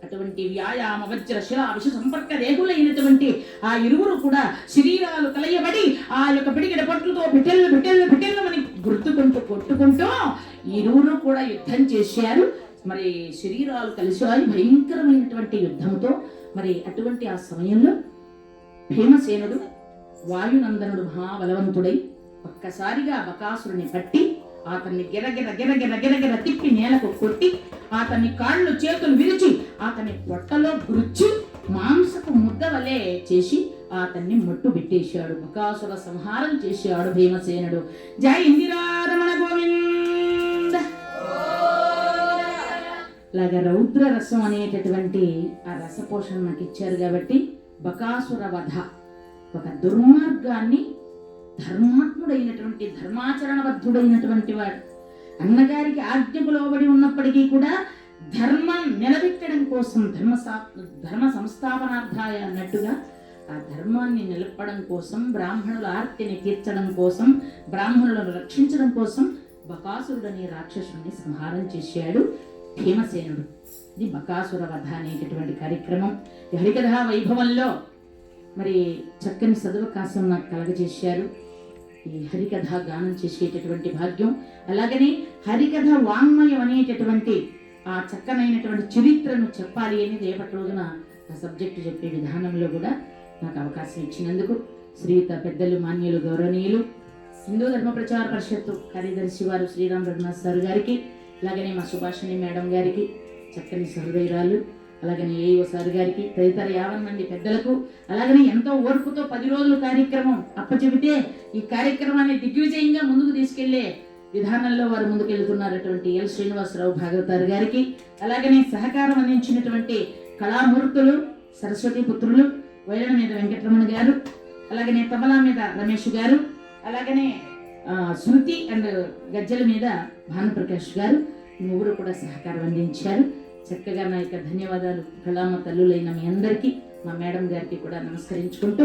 అటువంటి వ్యాయామ వజ్ర శిలా విష సంపర్క రేగులైనటువంటి ఆ ఇరువురు కూడా శరీరాలు కలయబడి ఆ యొక్క పిడికిడ పట్టులతో పిటెల్లు పిటెల్లు పిటెల్లు మనకి గుర్తుకుంటూ కొట్టుకుంటూ ఇరువురు కూడా యుద్ధం చేశారు. మరి శరీరాలు కలిసాయి భయంకరమైనటువంటి యుద్ధంతో. మరి అటువంటి ఆ సమయంలో భీమసేనుడు వాయునందనుడు మహాబలవంతుడై ఒక్కసారిగా బకాసురుని పట్టి అతన్ని గిరగిర గిరగిర గిరగిర తిప్పి నేలకు కొట్టి అతన్ని కాళ్ళు చేతులు విరిచి అతని పొట్టలో గుర్చి మాంసపు ముద్ద వలె చేసి అతన్ని మట్టు పెట్టేశాడు. బకాసుర సంహారం చేశాడు భీమసేనుడు. జై ఇందిరారమణ గోవింద. లాగా రౌద్ర రసం అనేటటువంటి ఆ రసపోషణ నాకు ఇచ్చారు కాబట్టి బకాసుర వధ ఒక దుర్మార్గాన్ని ధర్మాత్ముడైనటువంటి ధర్మాచరణబద్ధుడైనటువంటి వాడు అన్నగారికి ఆజ్ఞకు లోబడి ఉన్నప్పటికీ కూడా ధర్మం నిలబెట్టడం కోసం ధర్మ సంస్థాపనార్థాయ అన్నట్టుగా ఆ ధర్మాన్ని నిలపడం కోసం, బ్రాహ్మణుల ఆర్తిని తీర్చడం కోసం, బ్రాహ్మణులను రక్షించడం కోసం బకాసురుడనే రాక్షసుని సంహారం చేశాడు భీమసేనుడు. ఇది బకాసుర వధ అనేటటువంటి కార్యక్రమం. హరికథా వైభవంలో మరి చక్కని సదవకాశం నాకు కలగజేశారు. ఈ హరికథ గానం చేసేటటువంటి భాగ్యం, అలాగనే హరికథ వాంగ్మయం అనేటటువంటి ఆ చక్కనైనటువంటి చరిత్రను చెప్పాలి అని రేపటి రోజున ఆ సబ్జెక్టు చెప్పే విధానంలో కూడా నాకు అవకాశం ఇచ్చినందుకు శ్రీయుత పెద్దలు, మాన్యులు, గౌరవనీయులు హిందూ ధర్మ ప్రచార పరిషత్తు కార్యదర్శి వారు శ్రీరామ్ రఘునాథ్ సార్ గారికి, అలాగనే మా సుభాషిణి మేడం గారికి, చక్కని సహృదయురాలు, అలాగనే ఏఓ సార్ గారికి, తదితర 50 మంది పెద్దలకు, అలాగనే ఎంతో ఓర్పుతో 10 రోజుల కార్యక్రమం అప్పచెబితే ఈ కార్యక్రమాన్ని దిగ్విజయంగా ముందుకు తీసుకెళ్లే విధానంలో వారు ముందుకెళ్తున్నటువంటి ఎల్ శ్రీనివాసరావు భాగవతారు గారికి, అలాగనే సహకారం అందించినటువంటి కళామూర్తులు, సరస్వతి పుత్రులు వైరణ మీద వెంకటరమణ గారు, అలాగనే తబలా మీద రమేష్ గారు, అలాగనే శృతి అండ్ గజ్జల మీద భానుప్రకాష్ గారు, ముగ్గురు కూడా సహకారం అందించారు. చక్కగా నా యొక్క ధన్యవాదాలు కళామ తల్లులైన మీ అందరికీ, మా మేడం గారికి కూడా నమస్కరించుకుంటూ